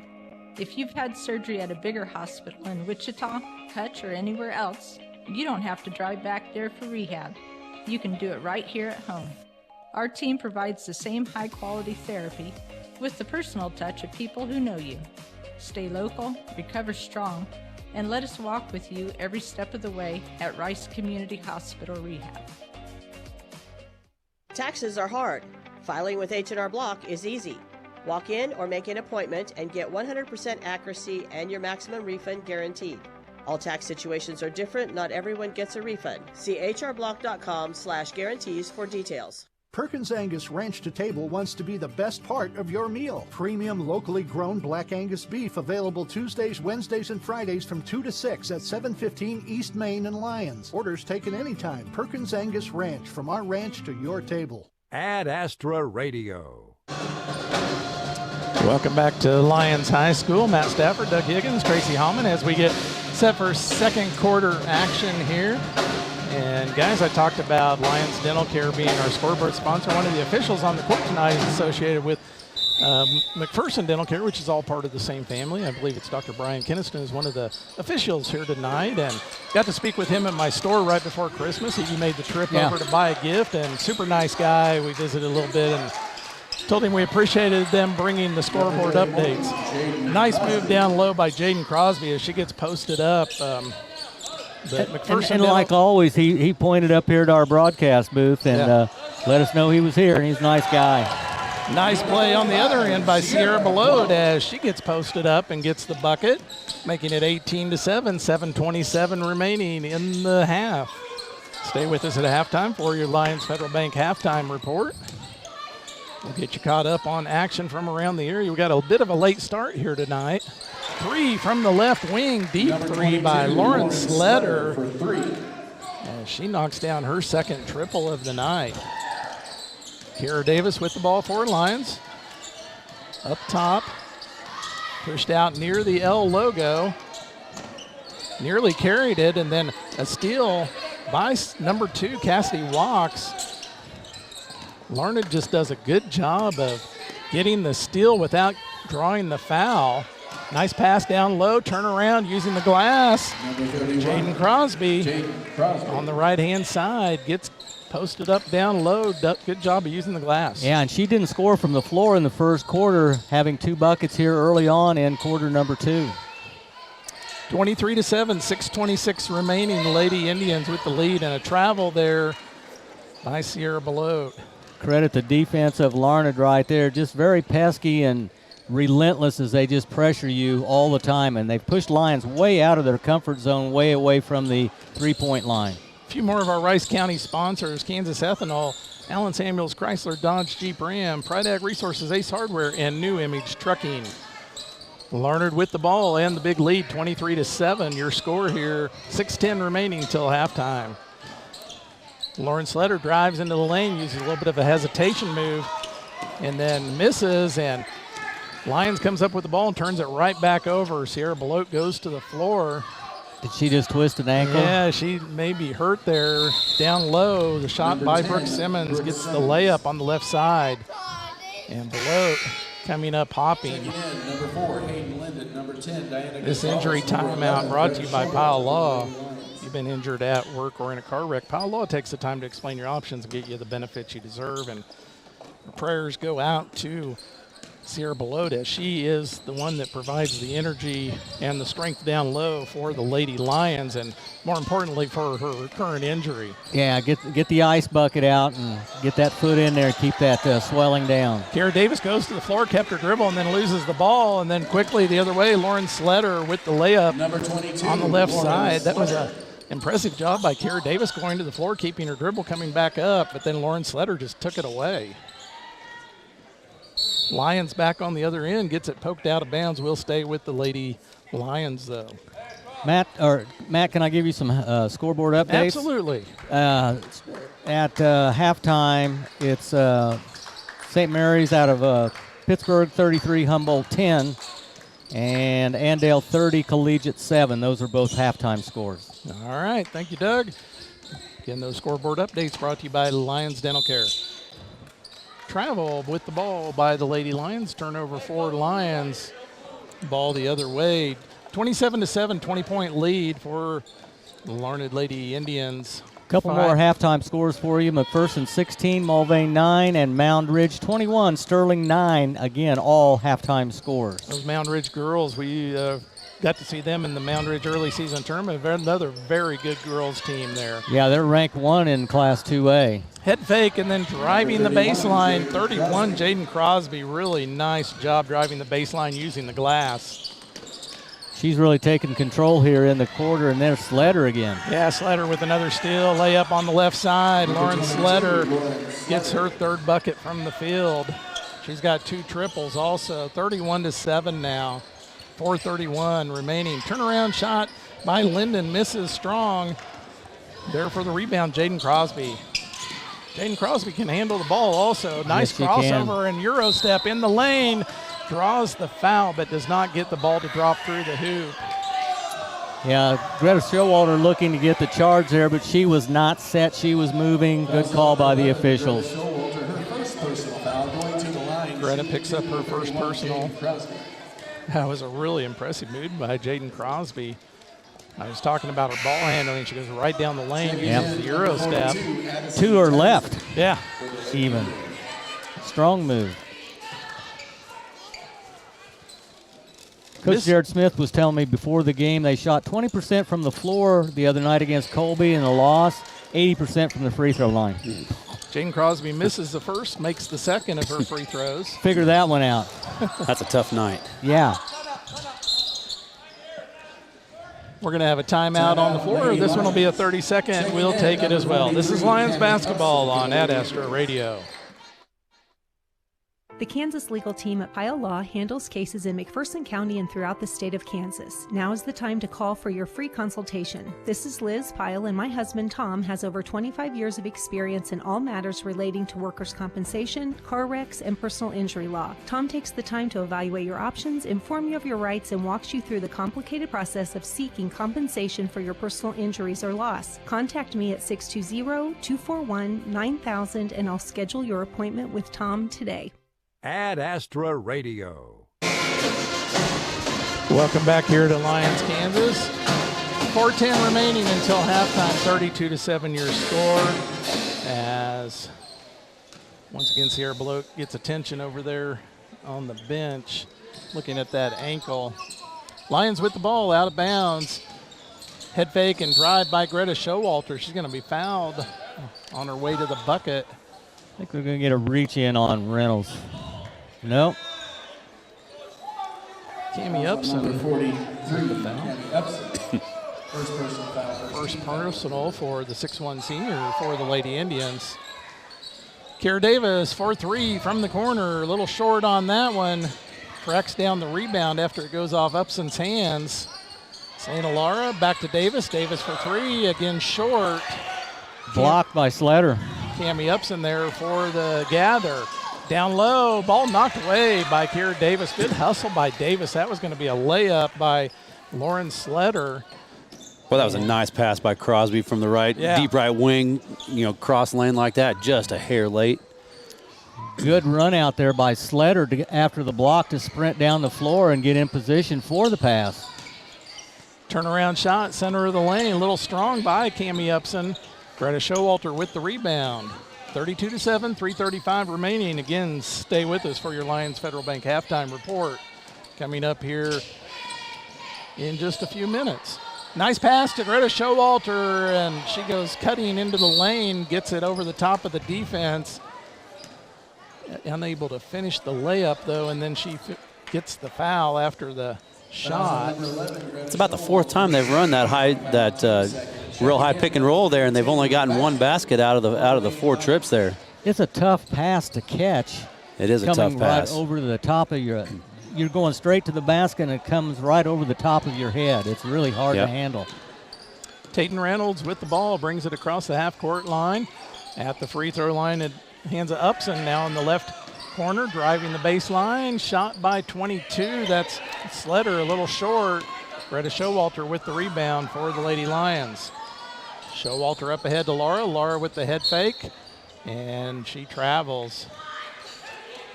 If you've had surgery at a bigger hospital in Wichita, Hutch, or anywhere else, you don't have to drive back there for rehab. You can do it right here at home. Our team provides the same high-quality therapy with the personal touch of people who know you. Stay local, recover strong, and let us walk with you every step of the way at Rice Community Hospital Rehab. Taxes are hard. Filing with H&R Block is easy. Walk in or make an appointment and get 100% accuracy and your maximum refund guaranteed. All tax situations are different. Not everyone gets a refund. See hrblock.com/guarantees for details. Perkins Angus Ranch to Table wants to be the best part of your meal. Premium locally grown Black Angus beef available Tuesdays, Wednesdays, and Fridays from 2 to 6 at 715 East Main and Lyons. Orders taken anytime. Perkins Angus Ranch, from our ranch to your table. Ad Astra Radio. Welcome back to Lyons High School. Matt Stafford, Doug Higgins, Tracy Hallman as we get set for second quarter action here. And guys, I talked about Lyons Dental Care being our scoreboard sponsor. One of the officials on the court tonight is associated with McPherson Dental Care, which is all part of the same family. I believe it's Dr. Brian Kinniston is one of the officials here tonight, and got to speak with him at my store right before Christmas. He made the trip over to buy a gift, and super nice guy. We visited a little bit and told him we appreciated them bringing the scoreboard updates. Nice move down low by Jaden Crosby as she gets posted up. But McPherson and like always, he pointed up here to our broadcast booth and let us know he was here, and he's a nice guy. Nice play on the other end by Sierra Below as she gets posted up and gets the bucket, making it 18-7, 7:27 remaining in the half. Stay with us at halftime for your Lyons Federal Bank halftime report. We'll get you caught up on action from around the area. We got a bit of a late start here tonight. 3 from the left wing, deep 3 by Lauren Sletter. And she knocks down her second triple of the night. Kiera Davis with the ball for Lions. Up top, pushed out near the L logo. Nearly carried it, and then a steal by number 2, Cassidy Walks. Larned just does a good job of getting the steal without drawing the foul. Nice pass down low, turn around using the glass. Jaden Crosby on the right-hand side gets posted up down low. Good job of using the glass. Yeah, and she didn't score from the floor in the first quarter, having 2 buckets here early on in quarter number 2. 23-7, 6:26 remaining. The Lady Indians with the lead, and a travel there by Sierra Below. Credit the defense of Larned right there. Just very pesky and relentless as they just pressure you all the time. And they've pushed Lions way out of their comfort zone, way away from the three-point line. A few more of our Rice County sponsors. Kansas Ethanol, Allen Samuels, Chrysler, Dodge, Jeep, Ram, Pride Ag Resources, Ace Hardware, and New Image Trucking. Larned with the ball and the big lead, 23-7. Your score here, 6:10 remaining until halftime. Lauren Sletter drives into the lane, uses a little bit of a hesitation move, and then misses, and Lyons comes up with the ball and turns it right back over. Sierra Belote goes to the floor. Did she just twist an ankle? Yeah, she may be hurt there. Down low, the shot by Brooke Simmons gets the layup on the left side. And Belote coming up hopping. Number 4, Hayden Linden. Number 10, Diana. This injury timeout brought to you by Pile Law. You've been injured at work or in a car wreck. Pile Law takes the time to explain your options and get you the benefits you deserve. And prayers go out to Sierra Belote, as she is the one that provides the energy and the strength down low for the Lady Lions, and more importantly for her current injury. Yeah, get the ice bucket out and get that foot in there, keep that swelling down. Kara Davis goes to the floor, kept her dribble, and then loses the ball, and then quickly the other way, Lauren Sletter with the layup Number 22, on the left side. That was a impressive job by Kara Davis going to the floor, keeping her dribble, coming back up, but then Lauren Sletter just took it away. Lyons back on the other end, gets it poked out of bounds. We'll stay with the Lady Lions, though. Matt, can I give you some scoreboard updates? Absolutely. At halftime, it's St. Mary's out of Pittsburgh 33, Humboldt 10, and Andale 30, Collegiate 7. Those are both halftime scores. All right, thank you, Doug. Again, those scoreboard updates brought to you by Lyons Dental Care. Travel with the ball by the Lady Lions. Turnover for Lions. Ball the other way. 27-7, 20-point lead for the Larned Lady Indians. Couple more halftime scores for you. McPherson 16, Mulvane 9, and Mound Ridge 21, Sterling 9. Again, all halftime scores. Those Mound Ridge girls, we got to see them in the Mound Ridge early season tournament. Another very good girls team there. Yeah, they're ranked 1 in Class 2A. Head fake and then driving the baseline. 31, Jaden Crosby. Really nice job driving the baseline using the glass. She's really taking control here in the quarter, and there's Sletter again. Yeah, Sletter with another steal. Layup on the left side. Lauren Sletter gets her third bucket from the field. She's got 2 triples also. 31-7 now. 4:31 remaining. Turnaround shot by Linden. Misses strong. There for the rebound, Jaden Crosby. Jaden Crosby can handle the ball also. Nice crossover and Euro step in the lane. Draws the foul, but does not get the ball to drop through the hoop. Yeah, Greta Showalter looking to get the charge there, but she was not set. She was moving. Good call by the officials. Greta picks up her first personal. That was a really impressive move by Jaden Crosby. I was talking about her ball handling. She goes right down the lane, uses the Euro step. 2 are left. Yeah. Even. Strong move. Coach Jared Smith was telling me before the game they shot 20% from the floor the other night against Colby in a loss, 80% from the free throw line. Jaden Crosby misses the first, makes the second of her free throws. Figure that one out. That's a tough night. Yeah. We're going to have a timeout on the floor. This one will be a 30-second. We'll take it as well. This is Lions basketball on Ad Astra Radio. The Kansas legal team at Pile Law handles cases in McPherson County and throughout the state of Kansas. Now is the time to call for your free consultation. This is Liz Pile, and my husband Tom has over 25 years of experience in all matters relating to workers' compensation, car wrecks, and personal injury law. Tom takes the time to evaluate your options, inform you of your rights, and walks you through the complicated process of seeking compensation for your personal injuries or loss. Contact me at 620-241-9000, and I'll schedule your appointment with Tom today. Ad Astra Radio. Welcome back here to Lyons, Kansas. 4:10 remaining until halftime. 32-7 your score. As once again Sierra Belote gets attention over there on the bench, looking at that ankle. Lions with the ball out of bounds. Head fake and drive by Greta Showalter. She's going to be fouled on her way to the bucket. I think we're going to get a reach in on Reynolds. Nope. Tammy Upson. Number 43, Tammy Upson. First personal foul. First personal for the 6'1 senior for the Lady Indians. Kiera Davis for 3 from the corner. A little short on that one. Tracks down the rebound after it goes off Upson's hands. Santa Laura back to Davis. Davis for 3, again short. Blocked by Sletter. Cami Upson there for the gather. Down low, ball knocked away by Kiera Davis. Good hustle by Davis. That was going to be a layup by Lauren Sletter. Well, that was a nice pass by Crosby from the right, deep right wing, cross lane like that, just a hair late. Good run out there by Sletter after the block to sprint down the floor and get in position for the pass. Turnaround shot, center of the lane, a little strong by Cami Upson. Greta Showalter with the rebound. 32-7, 3:35 remaining. Again, stay with us for your Lions Federal Bank halftime report. Coming up here in just a few minutes. Nice pass to Greta Showalter, and she goes cutting into the lane, gets it over the top of the defense. Unable to finish the layup, though, and then she gets the foul after the shot. It's about the 4th time they've run that real high pick and roll there, and they've only gotten 1 basket out of the 4 trips there. It's a tough pass to catch. It is a tough pass. Right over the top of you're going straight to the basket, and it comes right over the top of your head. It's really hard to handle. Tayton Reynolds with the ball, brings it across the half-court line. At the free throw line, it hands it Upson now in the left corner, driving the baseline. Shot by 22. That's Sletter, a little short. Greta Showalter with the rebound for the Lady Lions. Showalter up ahead to Laura. Laura with the head fake, and she travels.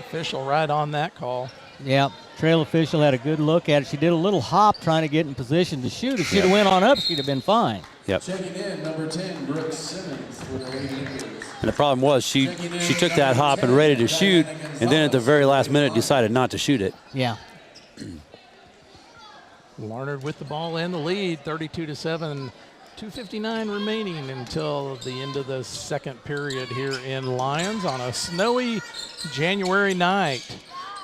Official right on that call. Yeah, trail official had a good look at it. She did a little hop trying to get in position to shoot. If she'd have went on up, she'd have been fine. Yep. Checking in, number 10, Brooke Simmons with the Lady Indians. And the problem was she took that hop and ready to shoot, and then at the very last minute decided not to shoot it. Yeah. Larned with the ball and the lead, 32-7. 2:59 remaining until the end of the second period here in Lyons on a snowy January night.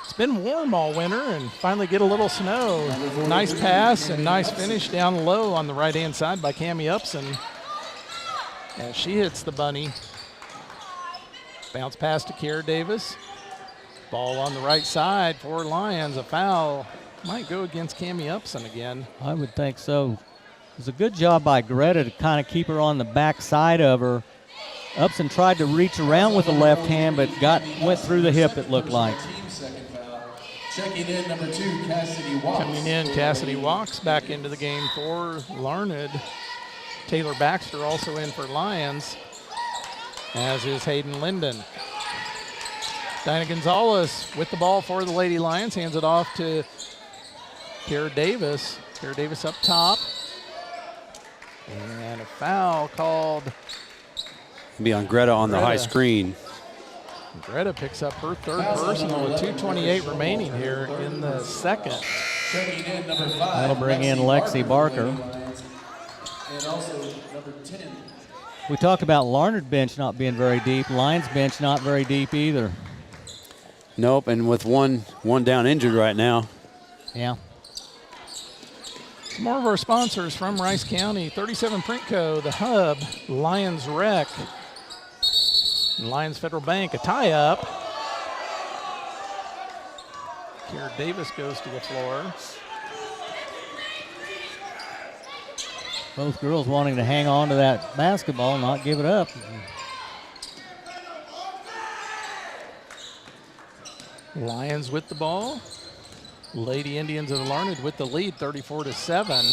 It's been warm all winter and finally get a little snow. Nice pass and nice finish down low on the right-hand side by Cami Upson. As she hits the bunny. Bounce pass to Kiera Davis. Ball on the right side for Lyons. A foul might go against Cami Upson again. I would think so. It was a good job by Greta to kind of keep her on the back side of her. Upson tried to reach around with the left hand, but went through the hip, it looked like. Checking in, number 2, Cassidy Walks. Coming in, Cassidy Walks back into the game for Larned. Taylor Baxter also in for Lyons, as is Hayden Linden. Dinah Gonzalez with the ball for the Lady Lions, hands it off to Kiera Davis. Kiera Davis up top. And a foul called. Be on Greta on the high screen. Greta picks up her 3rd personal with 2:28 remaining here in the second. That'll bring in Lexi Barker. And also number 10. We talked about Larned bench not being very deep. Lyons bench not very deep either. Nope, and with one down injured right now. Yeah. Some more of our sponsors from Rice County. 37 Print Co., The Hub, Lions Rec, and Lions Federal Bank, a tie-up. Kiera Davis goes to the floor. Both girls wanting to hang on to that basketball and not give it up. Lions with the ball. Lady Indians of Larned with the lead, 34-7.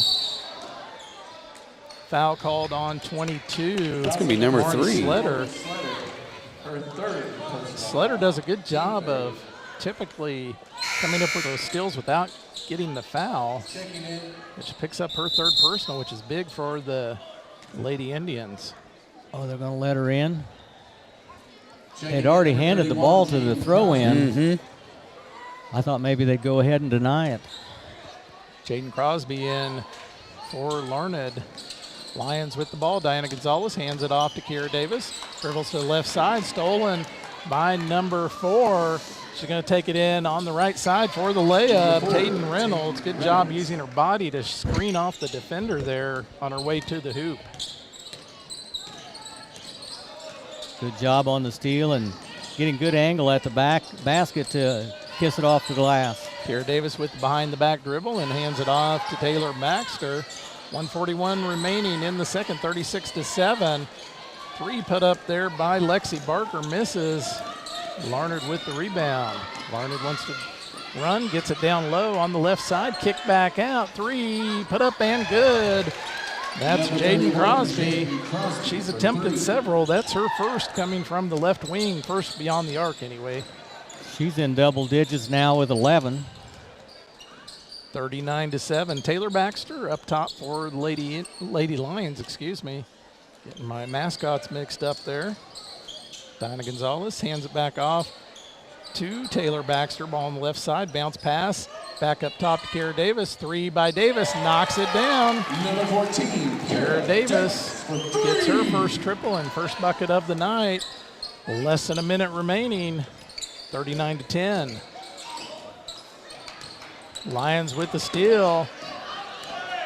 Foul called on 22. That's going to be number 3. Sletter. Sletter does a good job of typically coming up with those steals without getting the foul. She picks up her 3rd personal, which is big for the Lady Indians. Oh, they're going to let her in? They'd already handed the ball to the throw-in. Mm-hmm. I thought maybe they'd go ahead and deny it. Jaden Crosby in for Larned. Lions with the ball. Diana Gonzalez hands it off to Kiera Davis. Dribbles to the left side, stolen by number 4. She's going to take it in on the right side for the layup. Tayton Reynolds, good job using her body to screen off the defender there on her way to the hoop. Good job on the steal, and getting good angle at the back basket to kiss it off the glass. Kiera Davis with the behind-the-back dribble and hands it off to Taylor Baxter. 1:41 remaining in the second, 36-7. Three put up there by Lexi Barker, misses. Larned with the rebound. Larned wants to run, gets it down low on the left side, kick back out. Three put up and good. That's Jaden Crosby. She's attempted several. That's her first coming from the left wing, first beyond the arc anyway. She's in double digits now with 11. 39-7. Taylor Baxter up top for Lady Lions, excuse me. Getting my mascots mixed up there. Dinah Gonzalez hands it back off to Taylor Baxter. Ball on the left side, bounce pass. Back up top to Kiera Davis. Three by Davis, knocks it down. Number 14, Kiera Davis gets her first triple and first bucket of the night. Less than a minute remaining, 39-10. Lions with the steal.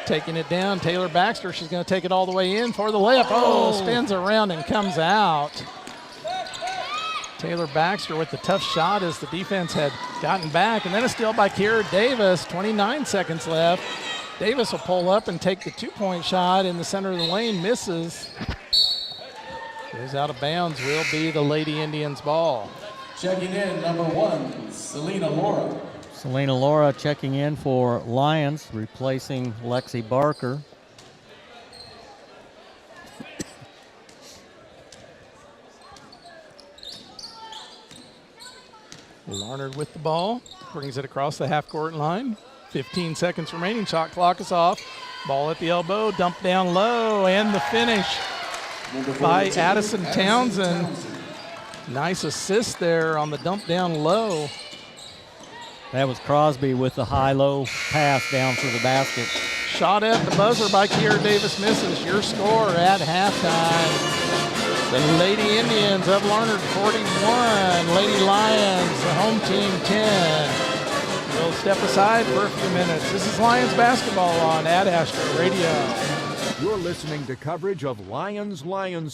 Taking it down, Taylor Baxter. She's going to take it all the way in for the layup. Oh, spins around and comes out. Taylor Baxter with the tough shot as the defense had gotten back. And then a steal by Kiera Davis, 29 seconds left. Davis will pull up and take the two-point shot in the center of the lane, misses. Goes out of bounds, will be the Lady Indians ball. Checking in, number 1, Selena Laura. Selena Laura checking in for Lyons, replacing Lexi Barker. Larned with the ball, brings it across the half-court line. 15 seconds remaining, shot clock is off. Ball at the elbow, dumped down low, and the finish by Addison Townsend. Nice assist there on the dump down low. That was Crosby with the high-low pass down for the basket. Shot at the buzzer by Kiera Davis, misses. Your score at halftime. The Lady Indians of Larned 41, Lady Lions, the home team 10. We'll step aside for a few minutes. This is Lions basketball on Ad Astra Radio. You're listening to coverage of Lions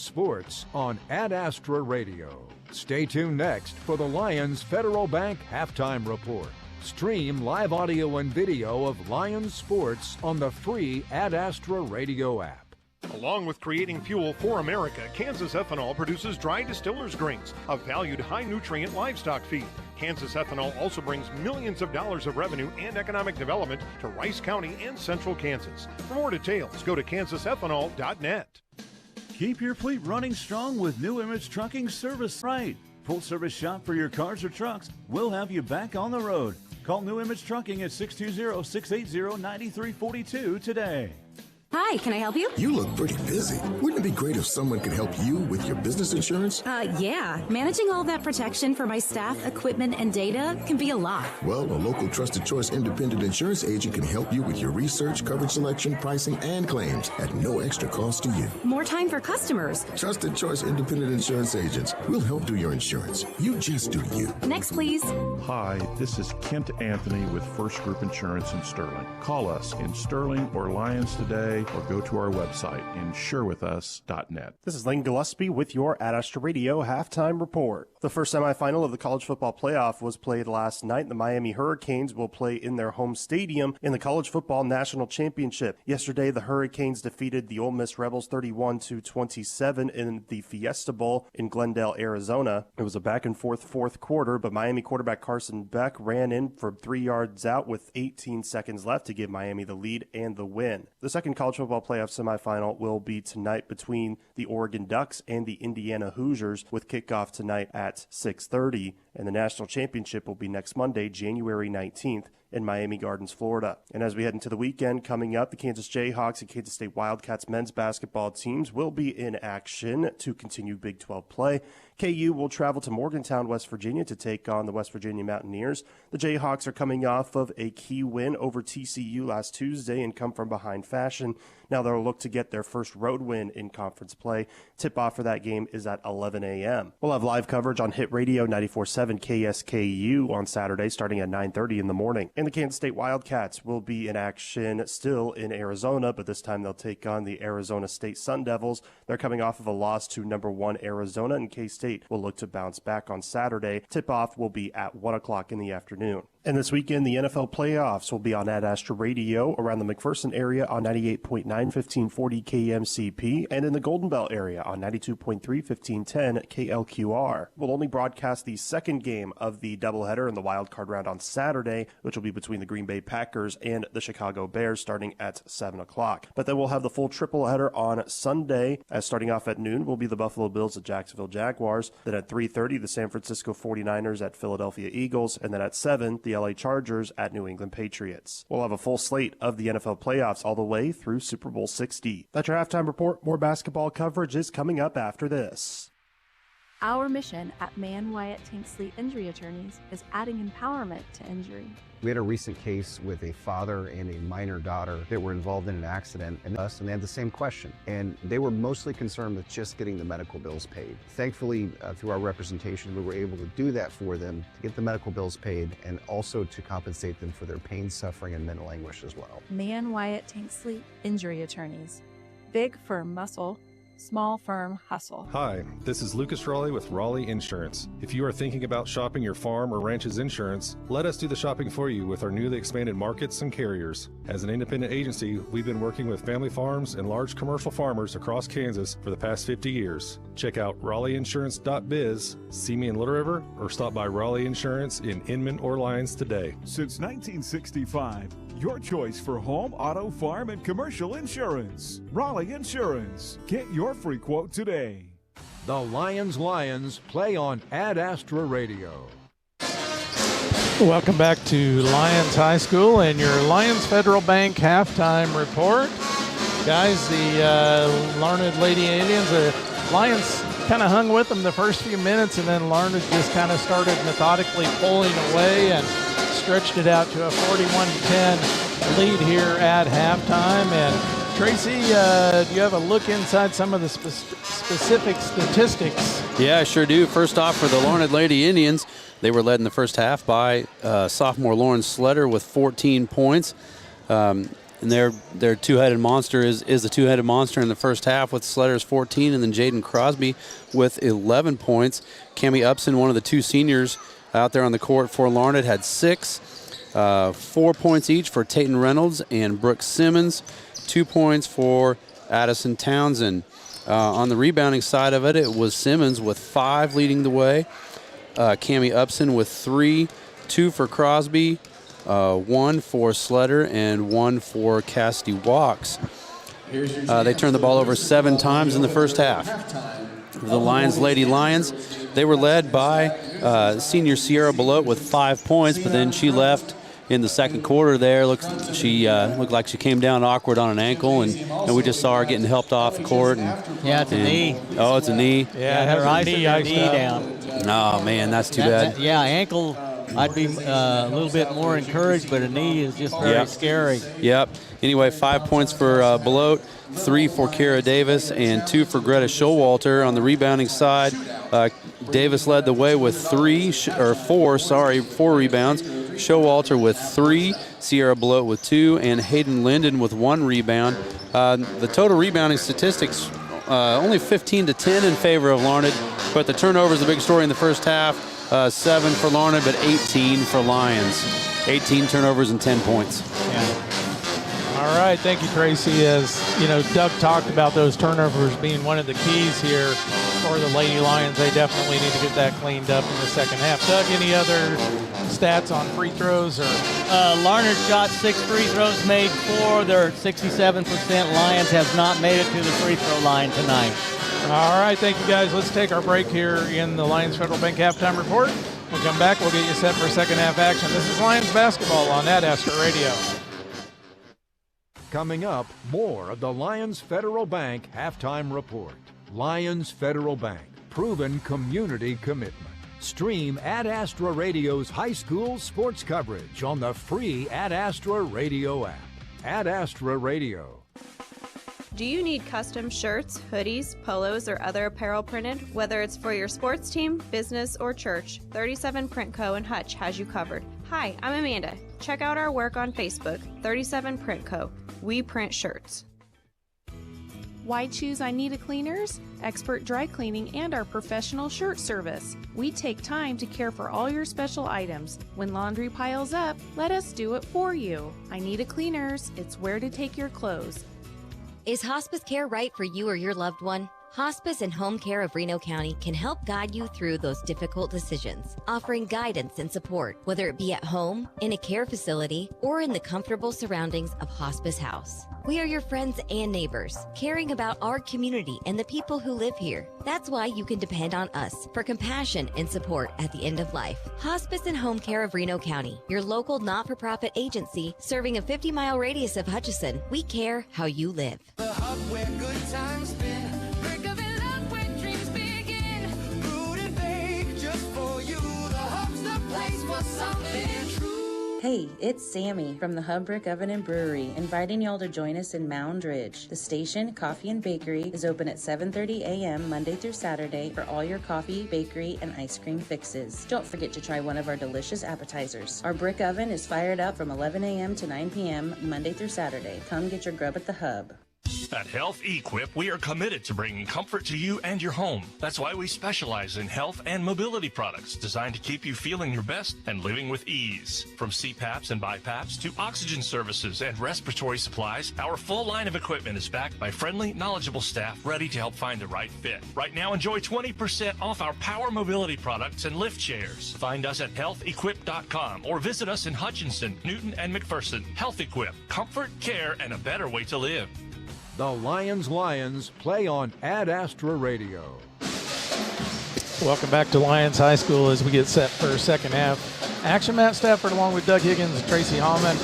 Sports on Ad Astra Radio. Stay tuned next for the Lions Federal Bank Halftime Report. Stream live audio and video of Lions Sports on the free Ad Astra Radio app. Along with creating fuel for America, Kansas Ethanol produces dry distiller's grains, a valued high-nutrient livestock feed. Kansas Ethanol also brings millions of dollars of revenue and economic development to Rice County and Central Kansas. For more details, go to kansasethanol.net. Keep your fleet running strong with New Image Trucking Service Right. Full service shop for your cars or trucks. We'll have you back on the road. Call New Image Trucking at 620-680-9342 today. Hi, can I help you? You look pretty busy. Wouldn't it be great if someone could help you with your business insurance? Yeah. Managing all that protection for my staff, equipment, and data can be a lot. Well, a local Trusted Choice independent insurance agent can help you with your research, coverage selection, pricing, and claims at no extra cost to you. More time for customers. Trusted Choice independent insurance agents. We'll help do your insurance. You just do you. Next, please. Hi, this is Kent Anthony with First Group Insurance in Sterling. Call us in Sterling or Lyons today, or go to our website, insurewithus.net. This is Lane Gillespie with your Ad Astra Radio halftime report. The first semifinal of the college football playoff was played last night. The Miami Hurricanes will play in their home stadium in the College Football National Championship. Yesterday, the Hurricanes defeated the Ole Miss Rebels 31-27 in the Fiesta Bowl in Glendale, Arizona. It was a back-and-forth fourth quarter, but Miami quarterback Carson Beck ran in from 3 yards out with 18 seconds left to give Miami the lead and the win. The second college football playoff semifinal will be tonight between the Oregon Ducks and the Indiana Hoosiers, with kickoff tonight at 6:30, and the national championship will be next Monday, January 19th, in Miami Gardens, Florida. And as we head into the weekend coming up, the Kansas Jayhawks and Kansas State Wildcats men's basketball teams will be in action to continue Big 12 play. KU will travel to Morgantown, West Virginia to take on the West Virginia Mountaineers. The Jayhawks are coming off of a key win over TCU last Tuesday and come from behind fashion. Now they'll look to get their first road win in conference play. Tip-off for that game is at 11 a.m. We'll have live coverage on Hit Radio 94.7 7 KSKU on Saturday starting at 9:30 in the morning. And the Kansas State Wildcats will be in action still in Arizona, but this time they'll take on the Arizona State Sun Devils. They're coming off of a loss to number 1 Arizona, and K-State will look to bounce back on Saturday. Tip-off will be at 1 o'clock in the afternoon. And this weekend, the NFL playoffs will be on Ad Astra Radio around the McPherson area on 98.9, 1540 KMCP, and in the Golden Belt area on 92.3, 1510 KLQR. We'll only broadcast the second game of the doubleheader in the wild card round on Saturday, which will be between the Green Bay Packers and the Chicago Bears starting at 7 o'clock. But then we'll have the full triple header on Sunday, as starting off at noon will be the Buffalo Bills at Jacksonville Jaguars. Then at 3:30, the San Francisco 49ers at Philadelphia Eagles, and then at 7, the LA Chargers at New England Patriots. We'll have a full slate of the NFL playoffs all the way through Super Bowl 60. That's your halftime report. More basketball coverage is coming up after this. Our mission at Mann Wyatt Tanksley Injury Attorneys is adding empowerment to injury. We had a recent case with a father and a minor daughter that were involved in an accident, and they had the same question. And they were mostly concerned with just getting the medical bills paid. Thankfully, through our representation, we were able to do that for them, to get the medical bills paid, and also to compensate them for their pain, suffering, and mental anguish as well. Mann Wyatt Tanksley Injury Attorneys. Big firm muscle, small firm hustle. Hi, this is Lucas Raleigh with Raleigh Insurance. If you are thinking about shopping your farm or ranch's insurance, let us do the shopping for you with our newly expanded markets and carriers. As an independent agency, we've been working with family farms and large commercial farmers across Kansas for the past 50 years. Check out RaleighInsurance.biz, see me in Little River, or stop by Raleigh Insurance in Inman or Lyons today. Since 1965, your choice for home, auto, farm, and commercial insurance. Raleigh Insurance. Get your free quote today. The Lions play on Ad Astra Radio. Welcome back to Lyons High School and your Lyons Federal Bank halftime report. Guys, the Larned Lady Indians, the Lions kind of hung with them the first few minutes, and then Larned just kind of started methodically pulling away and stretched it out to a 41-10 lead here at halftime. And Tracy, do you have a look inside some of the specific statistics? Yeah, I sure do. First off, for the Larned Lady Indians, they were led in the first half by sophomore Lauren Sletter with 14 points. And their two-headed monster is the two-headed monster in the first half with Sletter's 14, and then Jaden Crosby with 11 points. Cammie Upson, one of the two seniors out there on the court for Larned, had 6. 4 points each for Tayton Reynolds and Brooke Simmons. 2 points for Addison Townsend. On the rebounding side of it, it was Simmons with 5 leading the way. Cammie Upson with 3, 2 for Crosby, 1 for Sletter, and 1 for Cassidy Walks. They turned the ball over 7 times in the first half. The Lady Lions, they were led by senior Sierra Belote with 5 points, but then she left in the second quarter there. She looked like she came down awkward on an ankle, and we just saw her getting helped off the court. Yeah, it's a knee. Oh, it's a knee. Yeah, her knee down. Oh, man, that's too bad. Yeah, ankle, I'd be a little bit more encouraged, but a knee is just very scary. Yep. Anyway, 5 points for Belote, 3 for Kara Davis, and 2 for Greta Showalter. On the rebounding side, Davis led the way with 4 rebounds. Showalter with 3, Sierra Belote with 2, and Hayden Linden with 1 rebound. The total rebounding statistics, only 15-10 in favor of Larned, but the turnover is the big story in the first half. 7 for Larned, but 18 for Lyons. 18 turnovers and 10 points. Yeah. All right, thank you, Tracy. As you know, Doug talked about those turnovers being one of the keys here for the Lady Lions. They definitely need to get that cleaned up in the second half. Doug, any other stats on free throws? Larned shot 6 free throws, made 4. They're at 67%. Lions have not made it to the free throw line tonight. All right, thank you, guys. Let's take our break here in the Lyons Federal Bank halftime report. We'll come back. We'll get you set for second half action. This is Lyons basketball on Ad Astra Radio. Coming up, more of the Lyons Federal Bank halftime report. Lyons Federal Bank, proven community commitment. Stream Ad Astra Radio's high school sports coverage on the free Ad Astra Radio app. Ad Astra Radio. Do you need custom shirts, hoodies, polos, or other apparel printed? Whether it's for your sports team, business, or church, 37 Print Co. in Hutch has you covered. Hi, I'm Amanda. Check out our work on Facebook, 37 Print Co. We print shirts. Why choose I Need a Cleaners? Expert dry cleaning and our professional shirt service. We take time to care for all your special items. When laundry piles up, let us do it for you. I Need a Cleaners. It's where to take your clothes. Is hospice care right for you or your loved one? Hospice and Home Care of Reno County can help guide you through those difficult decisions, offering guidance and support, whether it be at home, in a care facility, or in the comfortable surroundings of Hospice House. We are your friends and neighbors, caring about our community and the people who live here. That's why you can depend on us for compassion and support at the end of life. Hospice and Home Care of Reno County, your local not-for-profit agency serving a 50-mile radius of Hutchinson. We care how you live. The hub where good times spin. Hey, it's Sammy from the Hub Brick Oven and Brewery, inviting y'all to join us in Mound Ridge. The station, Coffee and Bakery, is open at 7:30 a.m. Monday through Saturday for all your coffee, bakery, and ice cream fixes. Don't forget to try one of our delicious appetizers. Our brick oven is fired up from 11 a.m. to 9 p.m. Monday through Saturday. Come get your grub at the Hub. At Health Equip, we are committed to bringing comfort to you and your home. That's why we specialize in health and mobility products designed to keep you feeling your best and living with ease. From CPAPs and BiPAPs to oxygen services and respiratory supplies, our full line of equipment is backed by friendly, knowledgeable staff ready to help find the right fit. Right now, enjoy 20% off our power mobility products and lift chairs. Find us at healthequip.com or visit us in Hutchinson, Newton, and McPherson. Health Equip, comfort, care, and a better way to live. The Lions play on Ad Astra Radio. Welcome back to Lyons High School as we get set for second half action. Matt Stafford along with Doug Higgins, Tracy Hallman,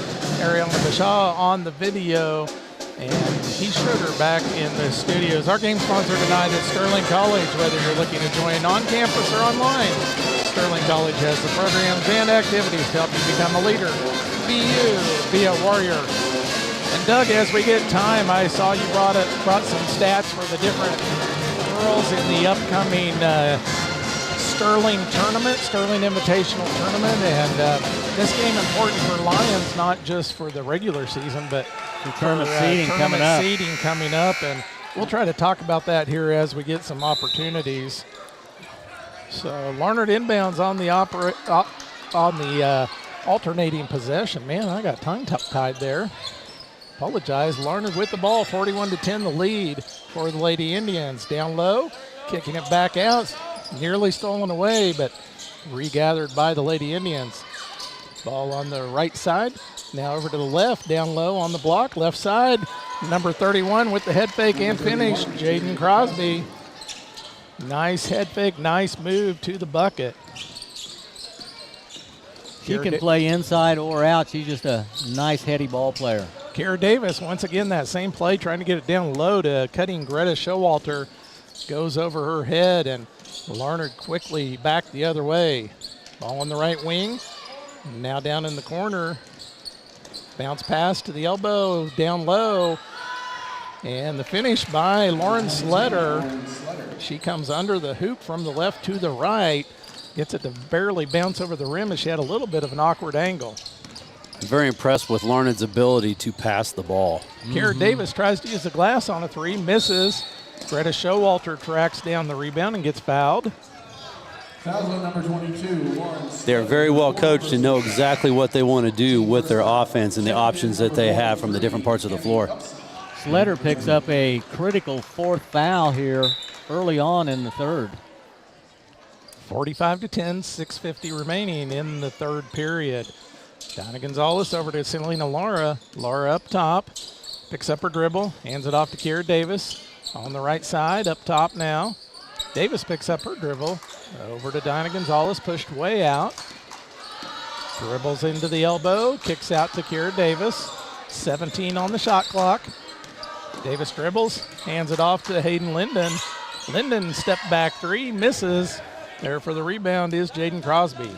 Ariel Bashaw on the video, and Heath Schroeder back in the studios. Our game sponsor tonight is Sterling College. Whether you're looking to join on campus or online, Sterling College has the programs and activities to help you become a leader. Be you, be a warrior. And Doug, as we get time, I saw you brought some stats for the different girls in the upcoming Sterling tournament, Sterling Invitational Tournament, and this game important for Lyons, not just for the regular season, but the tournament seeding coming up, and we'll try to talk about that here as we get some opportunities. So Larned inbounds on the alternating possession. Man, I got tongue tied there. Apologize. Larned with the ball, 41-10 the lead for the Lady Indians. Down low, kicking it back out. Nearly stolen away, but regathered by the Lady Indians. Ball on the right side. Now over to the left, down low on the block, left side. Number 31 with the head fake and finish, Jaden Crosby. Nice head fake, nice move to the bucket. She can play inside or out. She's just a nice heady ball player. Kara Davis, once again, that same play, trying to get it down low to cutting Greta Showalter. Goes over her head, and Larned quickly back the other way. Ball on the right wing. Now down in the corner. Bounce pass to the elbow, down low. And the finish by Lauren Sletter. She comes under the hoop from the left to the right. Gets it to barely bounce over the rim as she had a little bit of an awkward angle. Very impressed with Larned's ability to pass the ball. Kara Davis tries to use the glass on a three, misses. Greta Showalter tracks down the rebound and gets fouled. Foul on number 22, Lauren. They're very well coached and know exactly what they want to do with their offense and the options that they have from the different parts of the floor. Sletter picks up a critical fourth foul here early on in the third. 45-10, 6:50 remaining in the third period. Donna Gonzalez over to Selena Lara. Lara up top, picks up her dribble, hands it off to Kira Davis. On the right side, up top now. Davis picks up her dribble, over to Donna Gonzalez, pushed way out. Dribbles into the elbow, kicks out to Kira Davis. 17 on the shot clock. Davis dribbles, hands it off to Hayden Linden. Linden step back three, misses. There for the rebound is Jaden Crosby.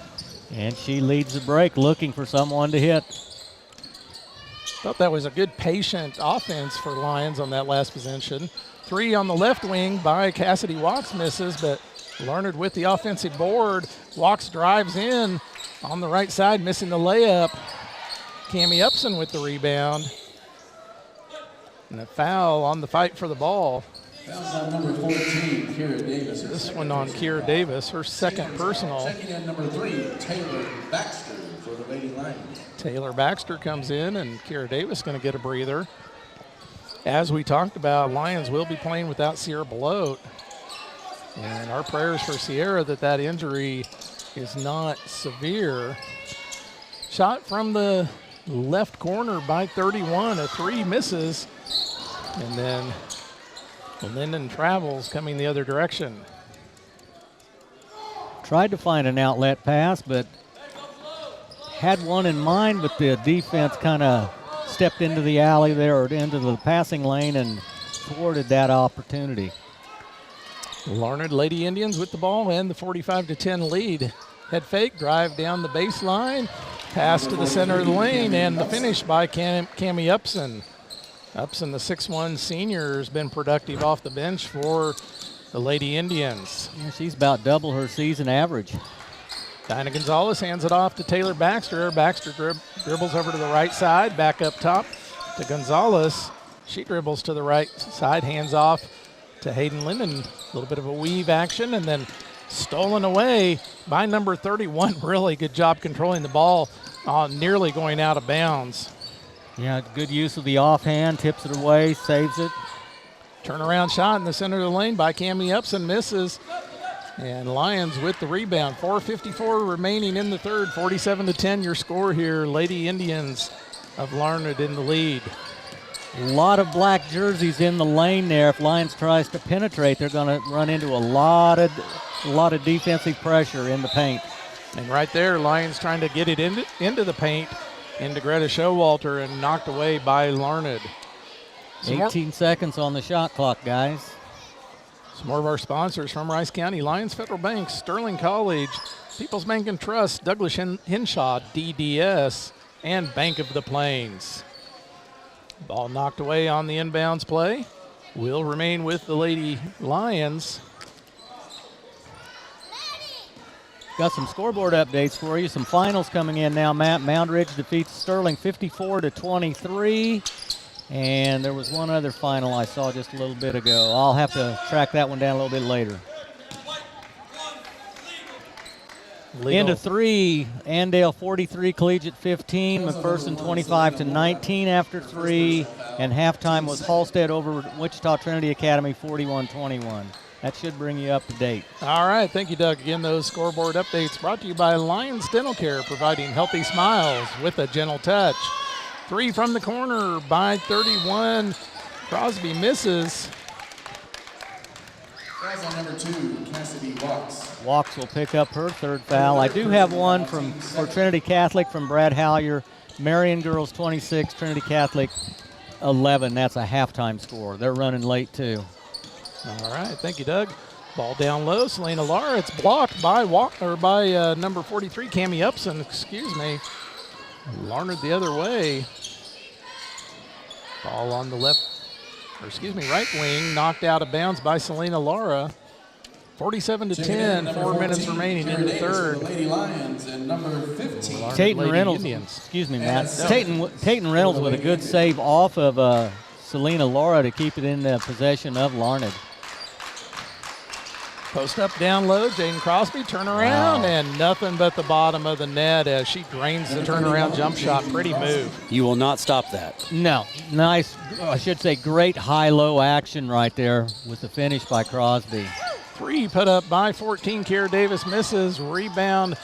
And she leads the break, looking for someone to hit. Thought that was a good patient offense for Lyons on that last possession. 3 on the left wing by Cassidy Watts misses, but Larned with the offensive board. Watts drives in on the right side, missing the layup. Cammie Upson with the rebound. And a foul on the fight for the ball. Foul's on number 14, Kira Davis. This one on Kira Davis, her second personal. Checking in number 3, Taylor Baxter for the Lady Lions. Taylor Baxter comes in, and Kira Davis going to get a breather. As we talked about, Lyons will be playing without Sierra Belote. And our prayers for Sierra that injury is not severe. Shot from the left corner by 31, a 3 misses. And then Linden travels coming the other direction. Tried to find an outlet pass, but had one in mind, but the defense kind of stepped into the alley there or into the passing lane and thwarted that opportunity. Larned Lady Indians with the ball and the 45-10 lead. Head fake, drive down the baseline, pass to the center of the lane, and the finish by Cammie Upson. Upson, the 6'1 senior, has been productive off the bench for the Lady Indians. Yeah, she's about double her season average. Dinah Gonzalez hands it off to Taylor Baxter. Baxter dribbles over to the right side, back up top to Gonzalez. She dribbles to the right side, hands off to Hayden Linden. A little bit of a weave action, and then stolen away by number 31. Really good job controlling the ball, nearly going out of bounds. Yeah, good use of the offhand, tips it away, saves it. Turnaround shot in the center of the lane by Cammie Upson, misses. And Lyons with the rebound. 4:54 remaining in the third. 47-10 your score here. Lady Indians of Larned in the lead. A lot of black jerseys in the lane there. If Lyons tries to penetrate, they're going to run into a lot of defensive pressure in the paint. And right there, Lyons trying to get it into the paint, into Greta Showalter, and knocked away by Larned. 18 seconds on the shot clock, guys. Some more of our sponsors from Rice County: Lyons Federal Bank, Sterling College, People's Bank and Trust, Douglas Henshaw, DDS, and Bank of the Plains. Ball knocked away on the inbounds play. Will remain with the Lady Lions. Got some scoreboard updates for you. Some finals coming in now, Matt. Mound Ridge defeats Sterling 54-23. And there was one other final I saw just a little bit ago. I'll have to track that one down a little bit later. Into 3, Andale 43, Collegiate 15, McPherson 25-19 after 3, and halftime was Halstead over Wichita Trinity Academy 41-21. That should bring you up to date. All right, thank you, Doug. Again, those scoreboard updates brought to you by Lyons Dental Care, providing healthy smiles with a gentle touch. 3 from the corner by 31. Crosby misses. Foul's on number 2, Cassidy Walks. Walks will pick up her third foul. I do have one for Trinity Catholic from Brad Hallier. Marion Girls 26, Trinity Catholic 11. That's a halftime score. They're running late too. All right, thank you, Doug. Ball down low, Selena Lara. It's blocked by number 43, Cammie Upson. Excuse me. Larned the other way. Ball on the right wing, knocked out of bounds by Selena Lara. 47-10, 4 minutes remaining in the third. Lady Lions and number 15. Tayton Reynolds. Excuse me, Matt. Tayton Reynolds with a good save off of Selena Lara to keep it in the possession of Larned. Post up, down low, Jaden Crosby, turnaround, and nothing but the bottom of the net as she drains the turnaround jump shot. Pretty move. You will not stop that. No. Nice, I should say great high-low action right there with the finish by Crosby. 3 put up by 14, Kira Davis misses. Rebound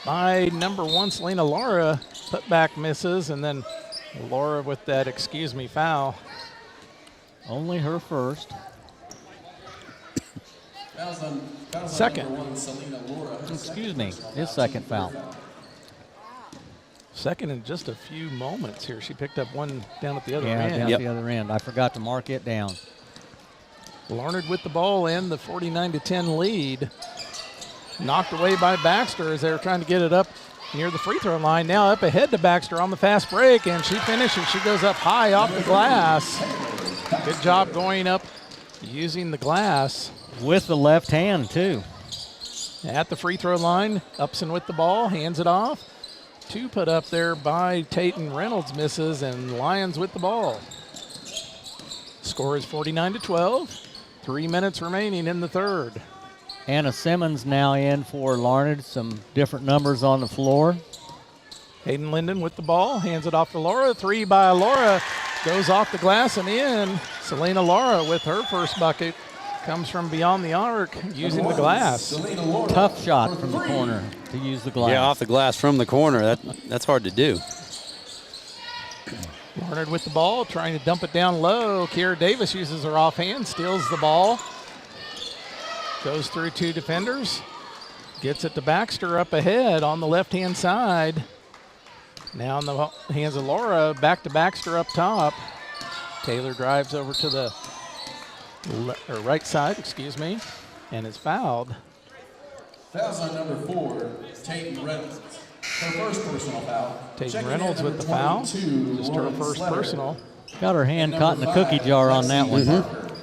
by number 1, Selena Lara. Put back misses, and then Laura with that foul. Only her first. Second. Excuse me, his second foul. Second in just a few moments here. She picked up one down at the other end. Yeah, down at the other end. I forgot to mark it down. Larned with the ball and the 49-10 lead. Knocked away by Baxter as they were trying to get it up near the free throw line. Now up ahead to Baxter on the fast break, and she finishes. She goes up high off the glass. Good job going up using the glass. With the left hand, too. At the free throw line, Upson with the ball, hands it off. 2 put up there by Tatum Reynolds misses, and Lyons with the ball. Score is 49-12. 3 minutes remaining in the third. Anna Simmons now in for Larned. Some different numbers on the floor. Hayden Linden with the ball, hands it off to Laura. 3 by Laura, goes off the glass and in. Selena Laura with her first bucket. Comes from beyond the arc using the glass. Tough shot from the corner to use the glass. Yeah, off the glass from the corner. That's hard to do. Larned with the ball, trying to dump it down low. Kiera Davis uses her offhand, steals the ball. Goes through 2 defenders. Gets it to Baxter up ahead on the left-hand side. Now in the hands of Laura, back to Baxter up top. Taylor drives over to the right side, and is fouled. Fouls on number 4, Tatum Reynolds. Her first personal foul. Tatum Reynolds with the foul. Just her first personal. Got her hand caught in the cookie jar on that one.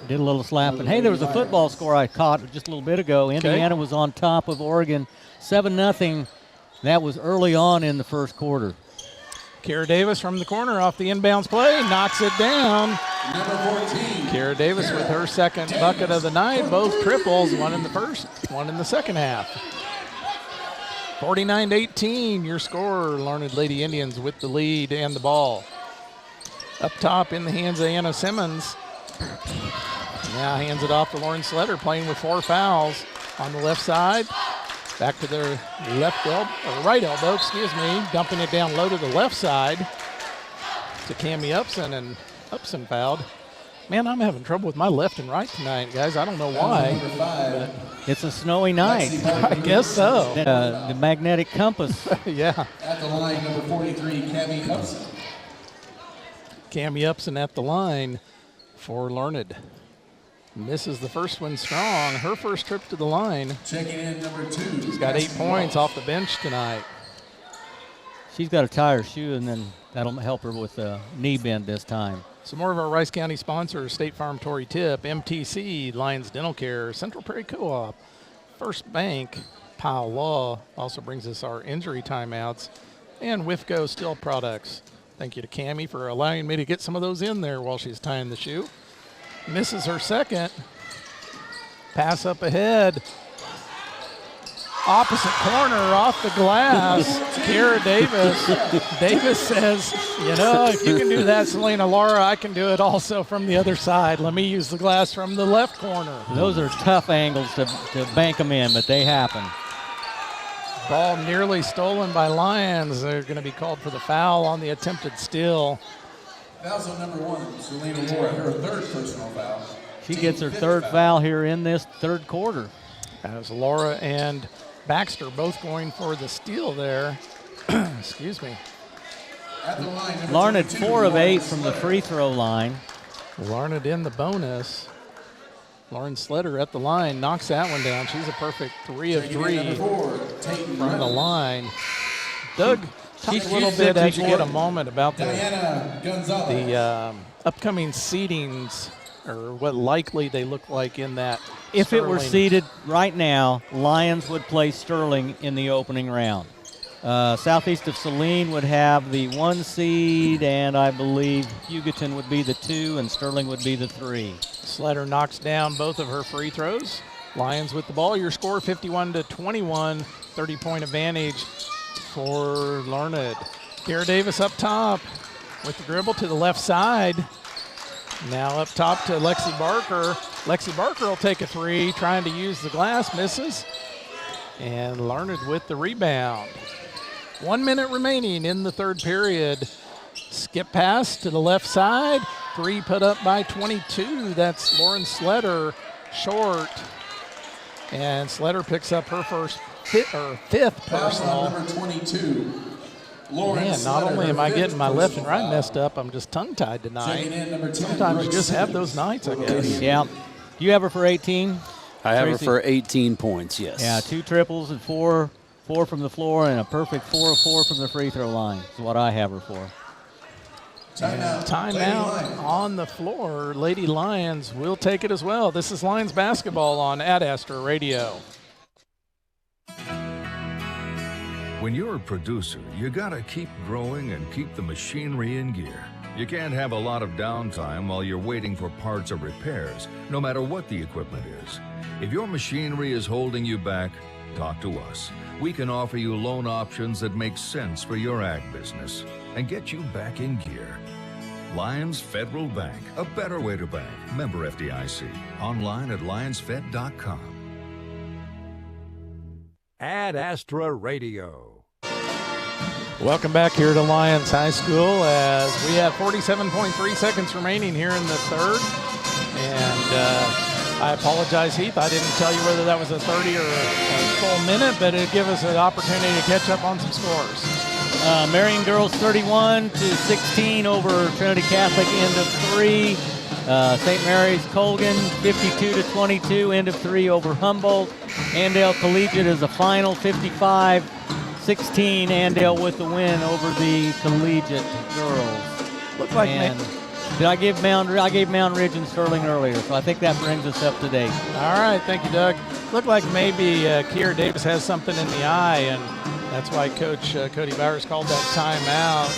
Did a little slap. And hey, there was a football score I caught just a little bit ago. Indiana was on top of Oregon 7-0. That was early on in the first quarter. Kiera Davis from the corner off the inbounds play, knocks it down. Number 14. Kiera Davis with her second bucket of the night, both triples, one in the first, one in the second half. 49-18, your score. Larned Lady Indians with the lead and the ball. Up top in the hands of Anna Simmons. Now hands it off to Lauren Sletter, playing with 4 fouls on the left side. Back to their right elbow, dumping it down low to the left side to Cammie Upson, and Upson fouled. Man, I'm having trouble with my left and right tonight, guys. I don't know why. It's a snowy night. I guess so. The magnetic compass. Yeah. At the line, number 43, Cammie Upson. Cammie Upson at the line for Larned. Misses the first one strong. Her first trip to the line. Checking in number 2. She's got 8 points off the bench tonight. She's got to tie her shoe, and then that'll help her with a knee bend this time. Some more of our Rice County sponsors: State Farm Tory Tip, MTC, Lyons Dental Care, Central Prairie Co-op, First Bank, Powell Law. Also brings us our injury timeouts, and WIFCO Steel Products. Thank you to Cammie for allowing me to get some of those in there while she's tying the shoe. Misses her second. Pass up ahead. Opposite corner off the glass. Kiera Davis. Davis says, if you can do that, Selena Laura, I can do it also from the other side. Let me use the glass from the left corner. Those are tough angles to bank them in, but they happen. Ball nearly stolen by Lyons. They're going to be called for the foul on the attempted steal. Fouls on number 1, Selena Laura, her third personal foul. She gets her third foul here in this third quarter. As Laura and Baxter both going for the steal there. Excuse me. At the line, Larned 4 of 8 from the free throw line. Larned in the bonus. Lauren Sletter at the line, knocks that one down. She's a perfect 3 of 3 from the line. Doug, talk a little bit as you get a moment about the upcoming seedings, or what likely they look like in that. If Sterling. it were seeded right now, Lyons would play Sterling in the opening round. Southeast of Saline would have the 1 seed, and I believe Hugoton would be the 2, and Sterling would be the 3. Sletter knocks down both of her free throws. Lyons with the ball. Your score 51-21, 30-point advantage for Larned. Kiera Davis up top with the dribble to the left side. Now up top to Lexi Barker. Lexi Barker will take a 3, trying to use the glass, misses. And Larned with the rebound. 1 minute remaining in the third period. Skip pass to the left side. 3 put up by 22. That's Lauren Sletter, short. And Sletter picks up her fifth personal. Number 22. Man, not only am I getting my left and right messed up, I'm just tongue-tied tonight. Sometimes you just have those nights, I guess. Yeah. Do you have her for 18? I have her for 18 points, yes. Yeah, 2 triples and 4 4 from the floor, and a perfect 4 of 4 from the free throw line is what I have her for. Timeout on the floor. Lady Lions will take it as well. This is Lions basketball on Ad Astra Radio. When you're a producer, you gotta keep growing and keep the machinery in gear. You can't have a lot of downtime while you're waiting for parts or repairs, no matter what the equipment is. If your machinery is holding you back, talk to us. We can offer you loan options that make sense for your ag business and get you back in gear. Lyons Federal Bank, a better way to bank. Member FDIC. Online at lionsfed.com. Ad Astra Radio. Welcome back here to Lyons High School as we have 47.3 seconds remaining here in the third. And I apologize, Heath. I didn't tell you whether that was a 30 or a full minute, but it'd give us an opportunity to catch up on some scores. Marion Girls 31-16 over Trinity Catholic, end of 3. St. Mary's Colgan 52-22, end of 3 over Humboldt. Andale Collegiate is a final 55-16. Andale with the win over the Collegiate girls. Looked like I gave Mound Ridge and Sterling earlier, so I think that brings us up to date. All right, thank you, Doug. Looked like maybe Kiera Davis has something in the eye, and that's why Coach Cody Bowers called that timeout.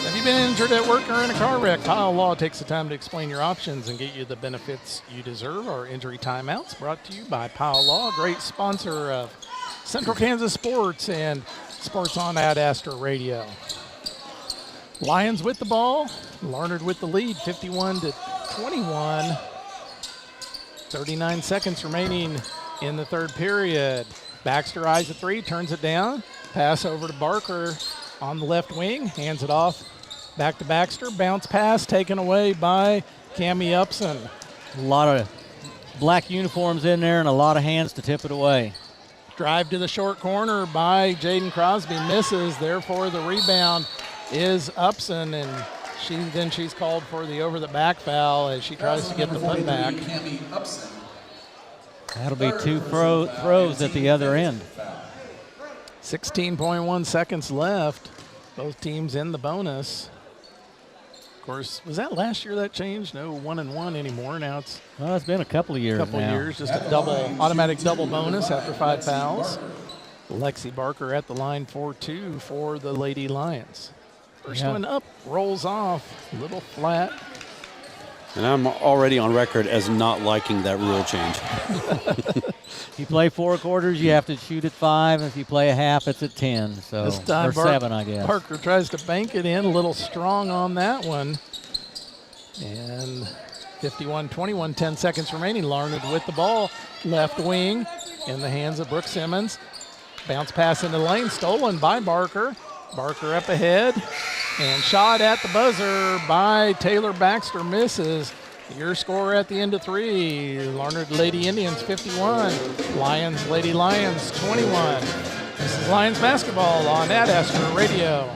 Have you been injured at work or in a car wreck? Kyle Law takes the time to explain your options and get you the benefits you deserve. Our injury timeouts brought to you by Powell Law, a great sponsor of Central Kansas Sports and Sports on Ad Astra Radio. Lions with the ball. Larned with the lead, 51-21. 39 seconds remaining in the third period. Baxter eyes a 3, turns it down. Pass over to Barker on the left wing, hands it off back to Baxter. Bounce pass taken away by Cammie Upson. A lot of black uniforms in there and a lot of hands to tip it away. Drive to the short corner by Jaden Crosby, misses. Therefore, the rebound is Upson, and she's called for the over-the-back foul as she tries to get the putback. That'll be 2 throws at the other end. 16.1 seconds left. Both teams in the bonus. Of course, was that last year that changed? No 1-1 anymore. Now it's been a couple of years just a automatic double bonus after 5 fouls. Lexi Barker at the line for 2 for the Lady Lions. First one up, rolls off, a little flat. And I'm already on record as not liking that rule change. If you play 4 quarters, you have to shoot at 5. If you play a half, it's at 10. So this time or 7, I guess. Parker tries to bank it in, a little strong on that one. And 51-21, 10 seconds remaining. Larned with the ball, left wing in the hands of Brooke Simmons. Bounce pass into the lane, stolen by Barker. Barker up ahead, and shot at the buzzer by Taylor Baxter, misses. Your score at the end of 3, Larned Lady Indians 51, Lions Lady Lions 21. This is Lions basketball on Ad Astra Radio.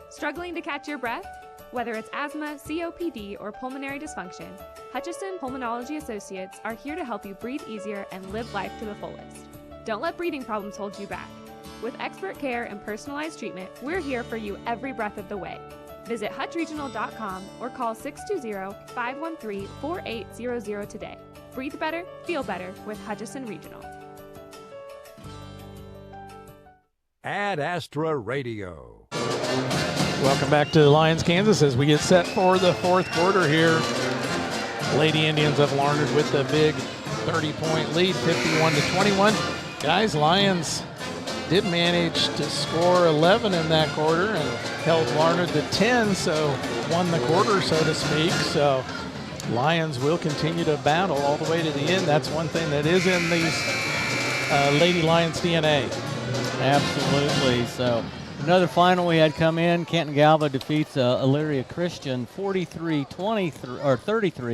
Struggling to catch your breath? Whether it's asthma, COPD, or pulmonary dysfunction, Hutchison Pulmonology Associates are here to help you breathe easier and live life to the fullest. Don't let breathing problems hold you back. With expert care and personalized treatment, we're here for you every breath of the way. Visit hutchregional.com or call 620-513-4800 today. Breathe better, feel better with Hutchison Regional. Ad Astra Radio. Welcome back to Lyons, Kansas, as we get set for the fourth quarter here. Lady Indians of Larned with the big 30-point lead, 51-21. Guys, Lions did manage to score 11 in that quarter and held Larned to 10, so won the quarter, so to speak. So Lions will continue to battle all the way to the end. That's one thing that is in these Lady Lions DNA. Absolutely. So another final we had come in. Canton Galva defeats Elyria Christian 33,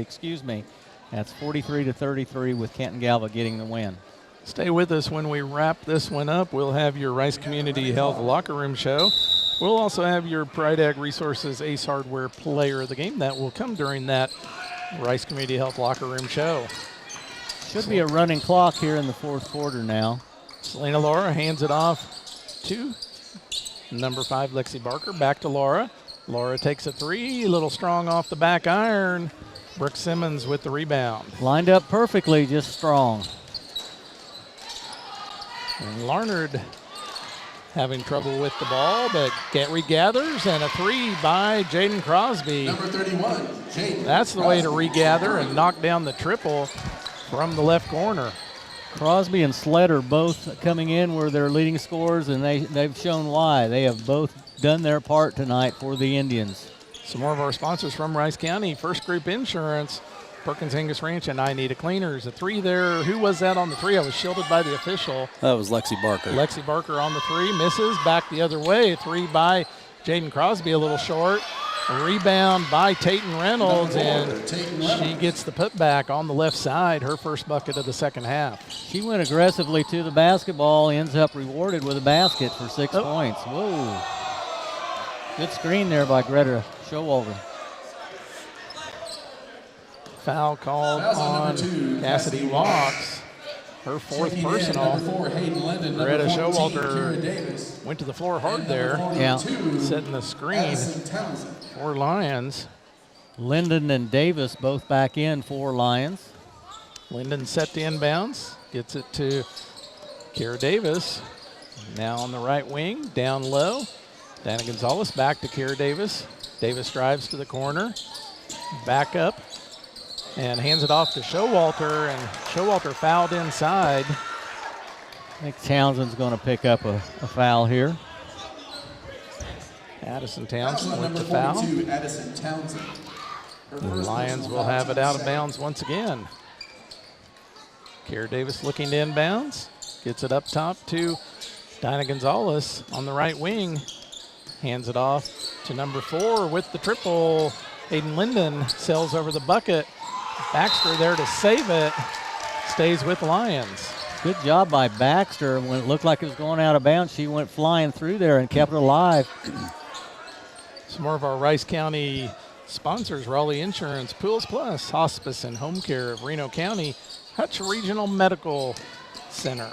excuse me. That's 43-33 with Canton Galva getting the win. Stay with us when we wrap this one up. We'll have your Rice Community Health Locker Room Show. We'll also have your Pride Ag Resources Ace Hardware Player of the Game. That will come during that Rice Community Health Locker Room Show. Should be a running clock here in the fourth quarter now. Selena Laura hands it off to number 5, Lexi Barker. Back to Laura. Laura takes a three, a little strong off the back iron. Brooke Simmons with the rebound. Lined up perfectly, just strong. And Larned having trouble with the ball, but regathers, and a three by Jaden Crosby. Number 31, Jaden. That's the way to regather and knock down the triple from the left corner. Crosby and Sletter both coming in were their leading scorers, and they've shown why. They have both done their part tonight for the Indians. Some more of our sponsors from Rice County. First Group Insurance, Perkins Angus Ranch, and I Need a Cleaners. A three there. Who was that on the three? I was shielded by the official. That was Lexi Barker. Lexi Barker on the three, misses. Back the other way. Three by Jaden Crosby, a little short. A rebound by Tayton Reynolds, and she gets the putback on the left side, her first bucket of the second half. She went aggressively to the basketball, ends up rewarded with a basket for 6 points. Whoa. Good screen there by Greta Showalter. Foul called on Cassidy Walks. Her fourth personal. Greta Showalter went to the floor hard there. Yeah. Setting the screen for Lyons. Linden and Davis both back in for Lyons. Linden set to inbounds. Gets it to Kara Davis. Now on the right wing, down low. Dana Gonzalez back to Kara Davis. Davis drives to the corner. Back up. And hands it off to Showalter, and Showalter fouled inside. I think Townsend's going to pick up a foul here. Addison Townsend with the foul. Addison Townsend. The Lions will have it out of bounds once again. Kara Davis looking to inbounds. Gets it up top to Dinah Gonzalez on the right wing. Hands it off to number 4 with the triple. Hayden Linden sails over the bucket. Baxter there to save it. Stays with Lyons. Good job by Baxter. When it looked like it was going out of bounds, she went flying through there and kept it alive. Some more of our Rice County sponsors: Raleigh Insurance, Pools Plus, Hospice and Home Care of Reno County, Hutch Regional Medical Center.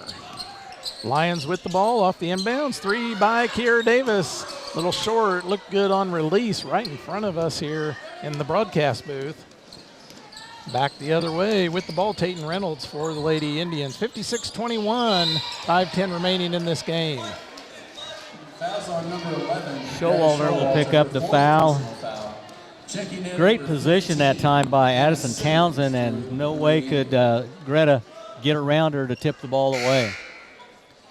Lions with the ball off the inbounds. Three by Kiera Davis. Little short, looked good on release right in front of us here in the broadcast booth. Back the other way with the ball, Tayton Reynolds for the Lady Indians. 56-21, 5:10 remaining in this game. Fouls on number 11. Showalter will pick up the foul. Great position that time by Addison Townsend, and no way could Greta get around her to tip the ball away.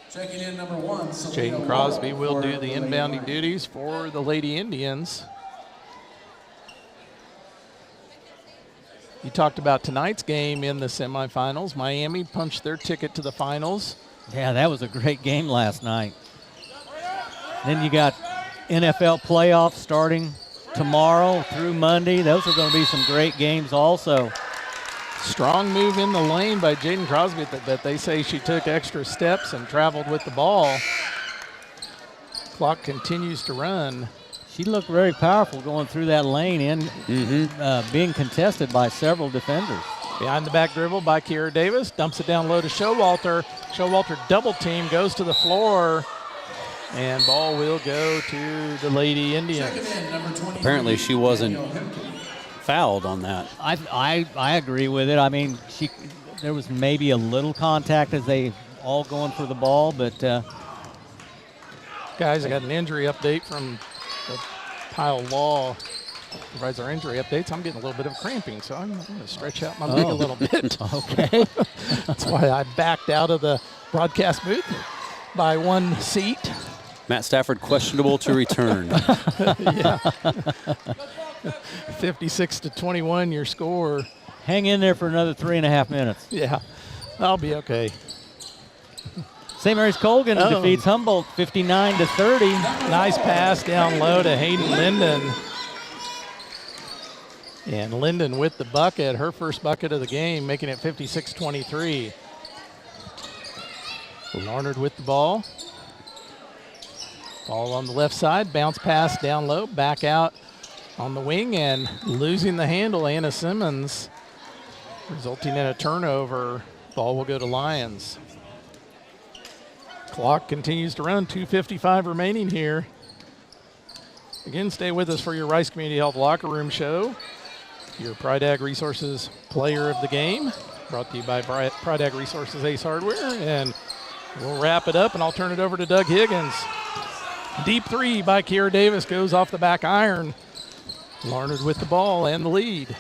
Checking in number 1. Jaden Crosby will do the inbounding duties for the Lady Indians. You talked about tonight's game in the semifinals. Miami punched their ticket to the finals. Yeah, that was a great game last night. Then you got NFL playoffs starting tomorrow through Monday. Those are going to be some great games also. Strong move in the lane by Jaden Crosby, but they say she took extra steps and traveled with the ball. Clock continues to run. She looked very powerful going through that lane and being contested by several defenders. Behind the back dribble by Kiera Davis. Dumps it down low to Showalter. Showalter double team, goes to the floor. And ball will go to the Lady Indians. Apparently she wasn't fouled on that. I agree with it. I mean, there was maybe a little contact as they all going for the ball, but guys, I got an injury update from the Pile Law. Provides our injury updates. I'm getting a little bit of cramping, so I'm going to stretch out my leg a little bit. Okay. That's why I backed out of the broadcast booth by one seat. Matt Stafford questionable to return. Yeah. 56-21 your score. Hang in there for another 3.5 minutes. Yeah, I'll be okay. St. Mary's Colgan defeats Humboldt 59-30. Nice pass down low to Hayden Linden. And Linden with the bucket, her first bucket of the game, making it 56-23. Larned with the ball. Ball on the left side, bounce pass down low, back out on the wing, and losing the handle, Anna Simmons, resulting in a turnover Ball will go to Lyons. Clock continues to run, 2:55 remaining here. Again, stay with us for your Rice Community Health Locker Room Show. Your Pride Ag Resources Player of the Game, brought to you by Pride Ag Resources Ace Hardware. And we'll wrap it up, and I'll turn it over to Doug Higgins. Deep three by Kiera Davis goes off the back iron. Larned with the ball and the lead.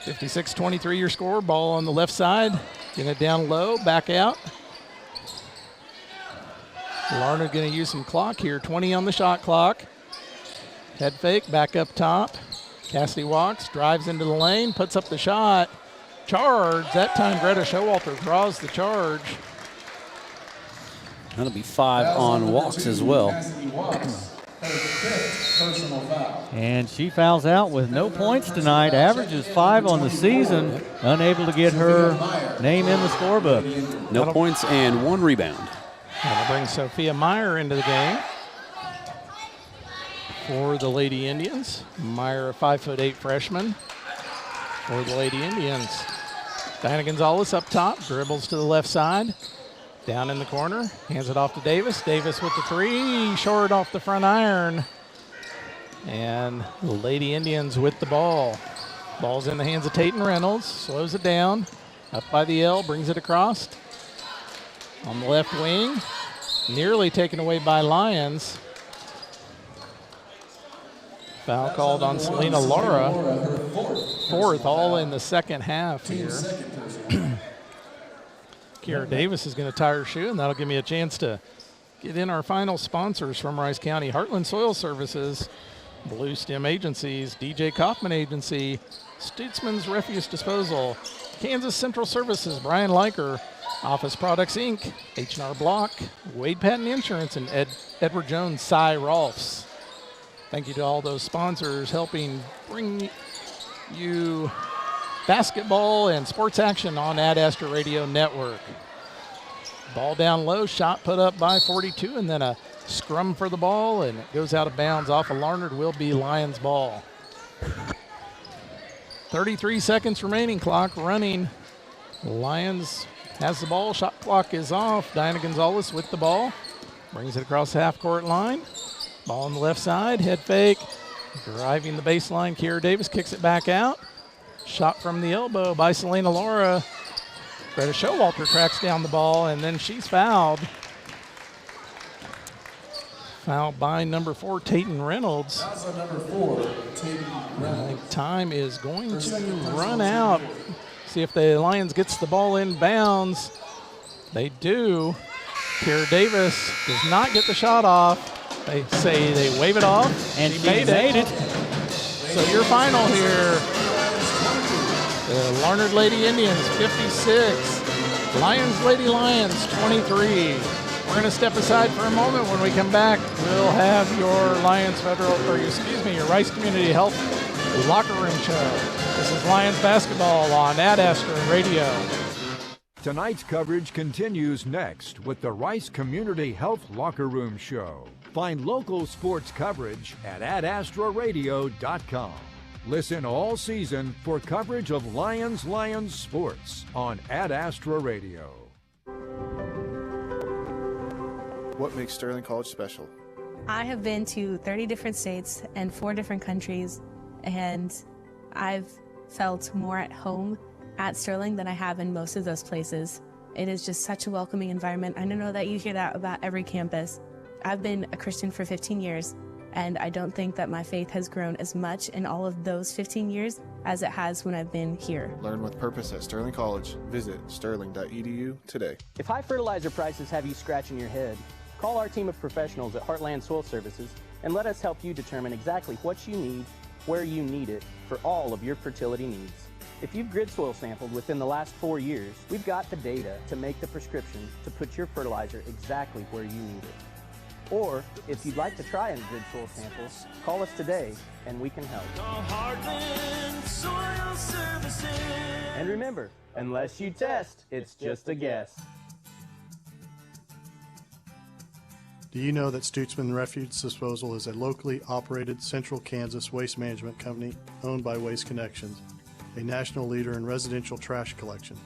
56-23 your score. Ball on the left side. Getting it down low, back out. Larned going to use some clock here. 20 on the shot clock. Head fake, back up top. Cassidy walks, drives into the lane, puts up the shot. Charge. That time Greta Showalter draws the charge. That'll be 5 on walks as well. And she fouls out with no points tonight. Averages 5 on the season. Unable to get her name in the scorebook. No points and 1 rebound. That'll bring Sophia Meyer into the game for the Lady Indians. Meyer, a 5'8" freshman for the Lady Indians. Diana Gonzalez up top, dribbles to the left side. Down in the corner, hands it off to Davis. Davis with the three, short off the front iron. And the Lady Indians with the ball. Ball's in the hands of Tayton Reynolds, slows it down. Up by the L, brings it across. On the left wing, nearly taken away by Lyons. Foul called on Selena Laura. Fourth, all in the second half here. Kiera Davis is going to tie her shoe, and that'll give me a chance to get in our final sponsors from Rice County. Heartland Soil Services, Blue Stem Agencies, DJ Kaufman Agency, Stutzman's Refuse Disposal, Kansas Central Services, Brian Leiker, Office Products Inc., H&R Block, Wade Patton Insurance, and Edward Jones, Cy Rolfs. Thank you to all those sponsors helping bring you basketball and sports action on Ad Astra Radio Network. Ball down low, shot put up by 42, and then a scrum for the ball, and it goes out of bounds off of Larned. Will be Lions ball. 33 seconds remaining, clock running. Lions has the ball, shot clock is off. Diana Gonzalez with the ball, brings it across the half-court line. Ball on the left side, head fake, driving the baseline. Kiera Davis kicks it back out. Shot from the elbow by Selena Laura. Greta Showalter tracks down the ball, and then she's fouled. Fouled by number 4, Tayton Reynolds. Number 4, Tayton Reynolds. I think time is going to run out. See if the Lions gets the ball in bounds. They do. Kiera Davis does not get the shot off. They say they wave it off, and she made it. So your final here. The Larned Lady Indians, 56. Lyons Lady Lions, 23. We're going to step aside for a moment. When we come back, we'll have your your Rice Community Health Locker Room Show. This is Lions basketball on Ad Astra Radio. Tonight's coverage continues next with the Rice Community Health Locker Room Show. Find local sports coverage at adastraradio.com. Listen all season for coverage of Lions sports on Ad Astra Radio. What makes Sterling College special? I have been to 30 different states and 4 different countries, and I've felt more at home at Sterling than I have in most of those places. It is just such a welcoming environment. I know that you hear that about every campus. I've been a Christian for 15 years, and I don't think that my faith has grown as much in all of those 15 years as it has when I've been here. Learn with purpose at Sterling College. Visit sterling.edu today. If high fertilizer prices have you scratching your head, call our team of professionals at Heartland Soil Services and let us help you determine exactly what you need, where you need it, for all of your fertility needs. If you've grid soil sampled within the last 4 years, we've got the data to make the prescription to put your fertilizer exactly where you need it. Or, if you'd like to try a grid soil sample, call us today and we can help. And remember, unless you test, it's just a guess. Do you know that Stutzman Refuse Disposal is a locally operated Central Kansas waste management company owned by Waste Connections, a national leader in residential trash collection?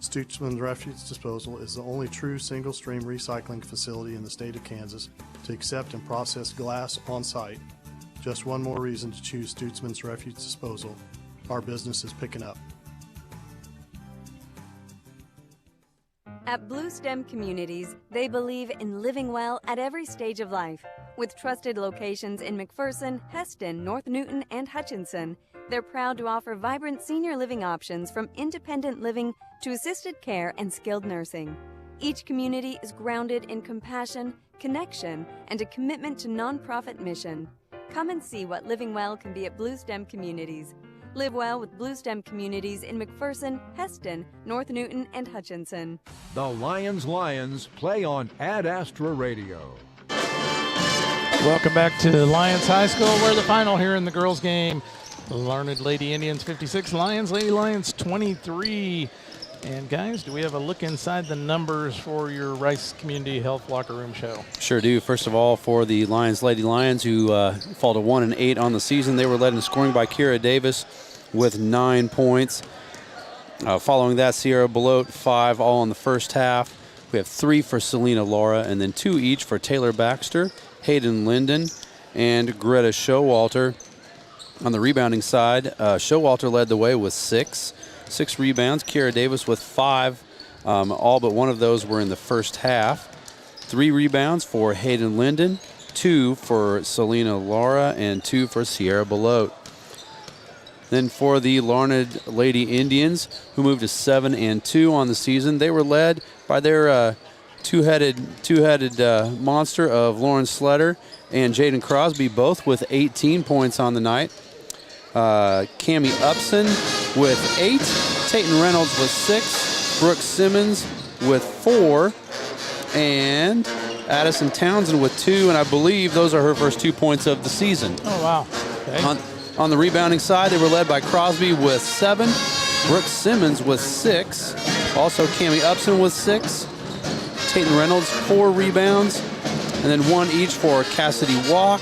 Stutzman Refuse Disposal is the only true single-stream recycling facility in the state of Kansas to accept and process glass on site. Just one more reason to choose Stutzman's Refuse Disposal. Our business is picking up. At Blue Stem Communities, they believe in living well at every stage of life. With trusted locations in McPherson, Heston, North Newton, and Hutchinson, they're proud to offer vibrant senior living options from independent living to assisted care and skilled nursing. Each community is grounded in compassion, connection, and a commitment to nonprofit mission. Come and see what living well can be at Blue Stem Communities. Live well with Blue Stem Communities in McPherson, Heston, North Newton, and Hutchinson. The Lions play on Ad Astra Radio. Welcome back to Lyons High School. We're the final here in the girls' game. Larned Lady Indians 56, Lady Lions 23. And guys, do we have a look inside the numbers for your Rice Community Health Locker Room show? Sure do. First of all, for the Lady Lions, who fall to 1-8 on the season, they were led in scoring by Kira Davis with 9 points. Following that, Sierra Belote, 5 all in the first half. We have 3 for Selena Laura, and then 2 each for Taylor Baxter, Hayden Linden, and Greta Showalter. On the rebounding side, Showalter led the way with 6 rebounds. Kira Davis with 5. All but one of those were in the first half. 3 rebounds for Hayden Linden, 2 for Selena Laura, and 2 for Sierra Belote. Then for the Larned Lady Indians, who moved to 7-2 on the season, they were led by their two-headed monster of Lauren Sletter and Jaden Crosby, both with 18 points on the night. Cammie Upson with 8, Tayton Reynolds with 6, Brooke Simmons with 4, and Addison Townsend with 2, and I believe those are her first 2 points of the season. Oh, wow. Okay. On the rebounding side, they were led by Crosby with 7, Brooke Simmons with 6, also Cammie Upson with 6, Tayton Reynolds 4 rebounds, and then 1 each for Cassidy Walk,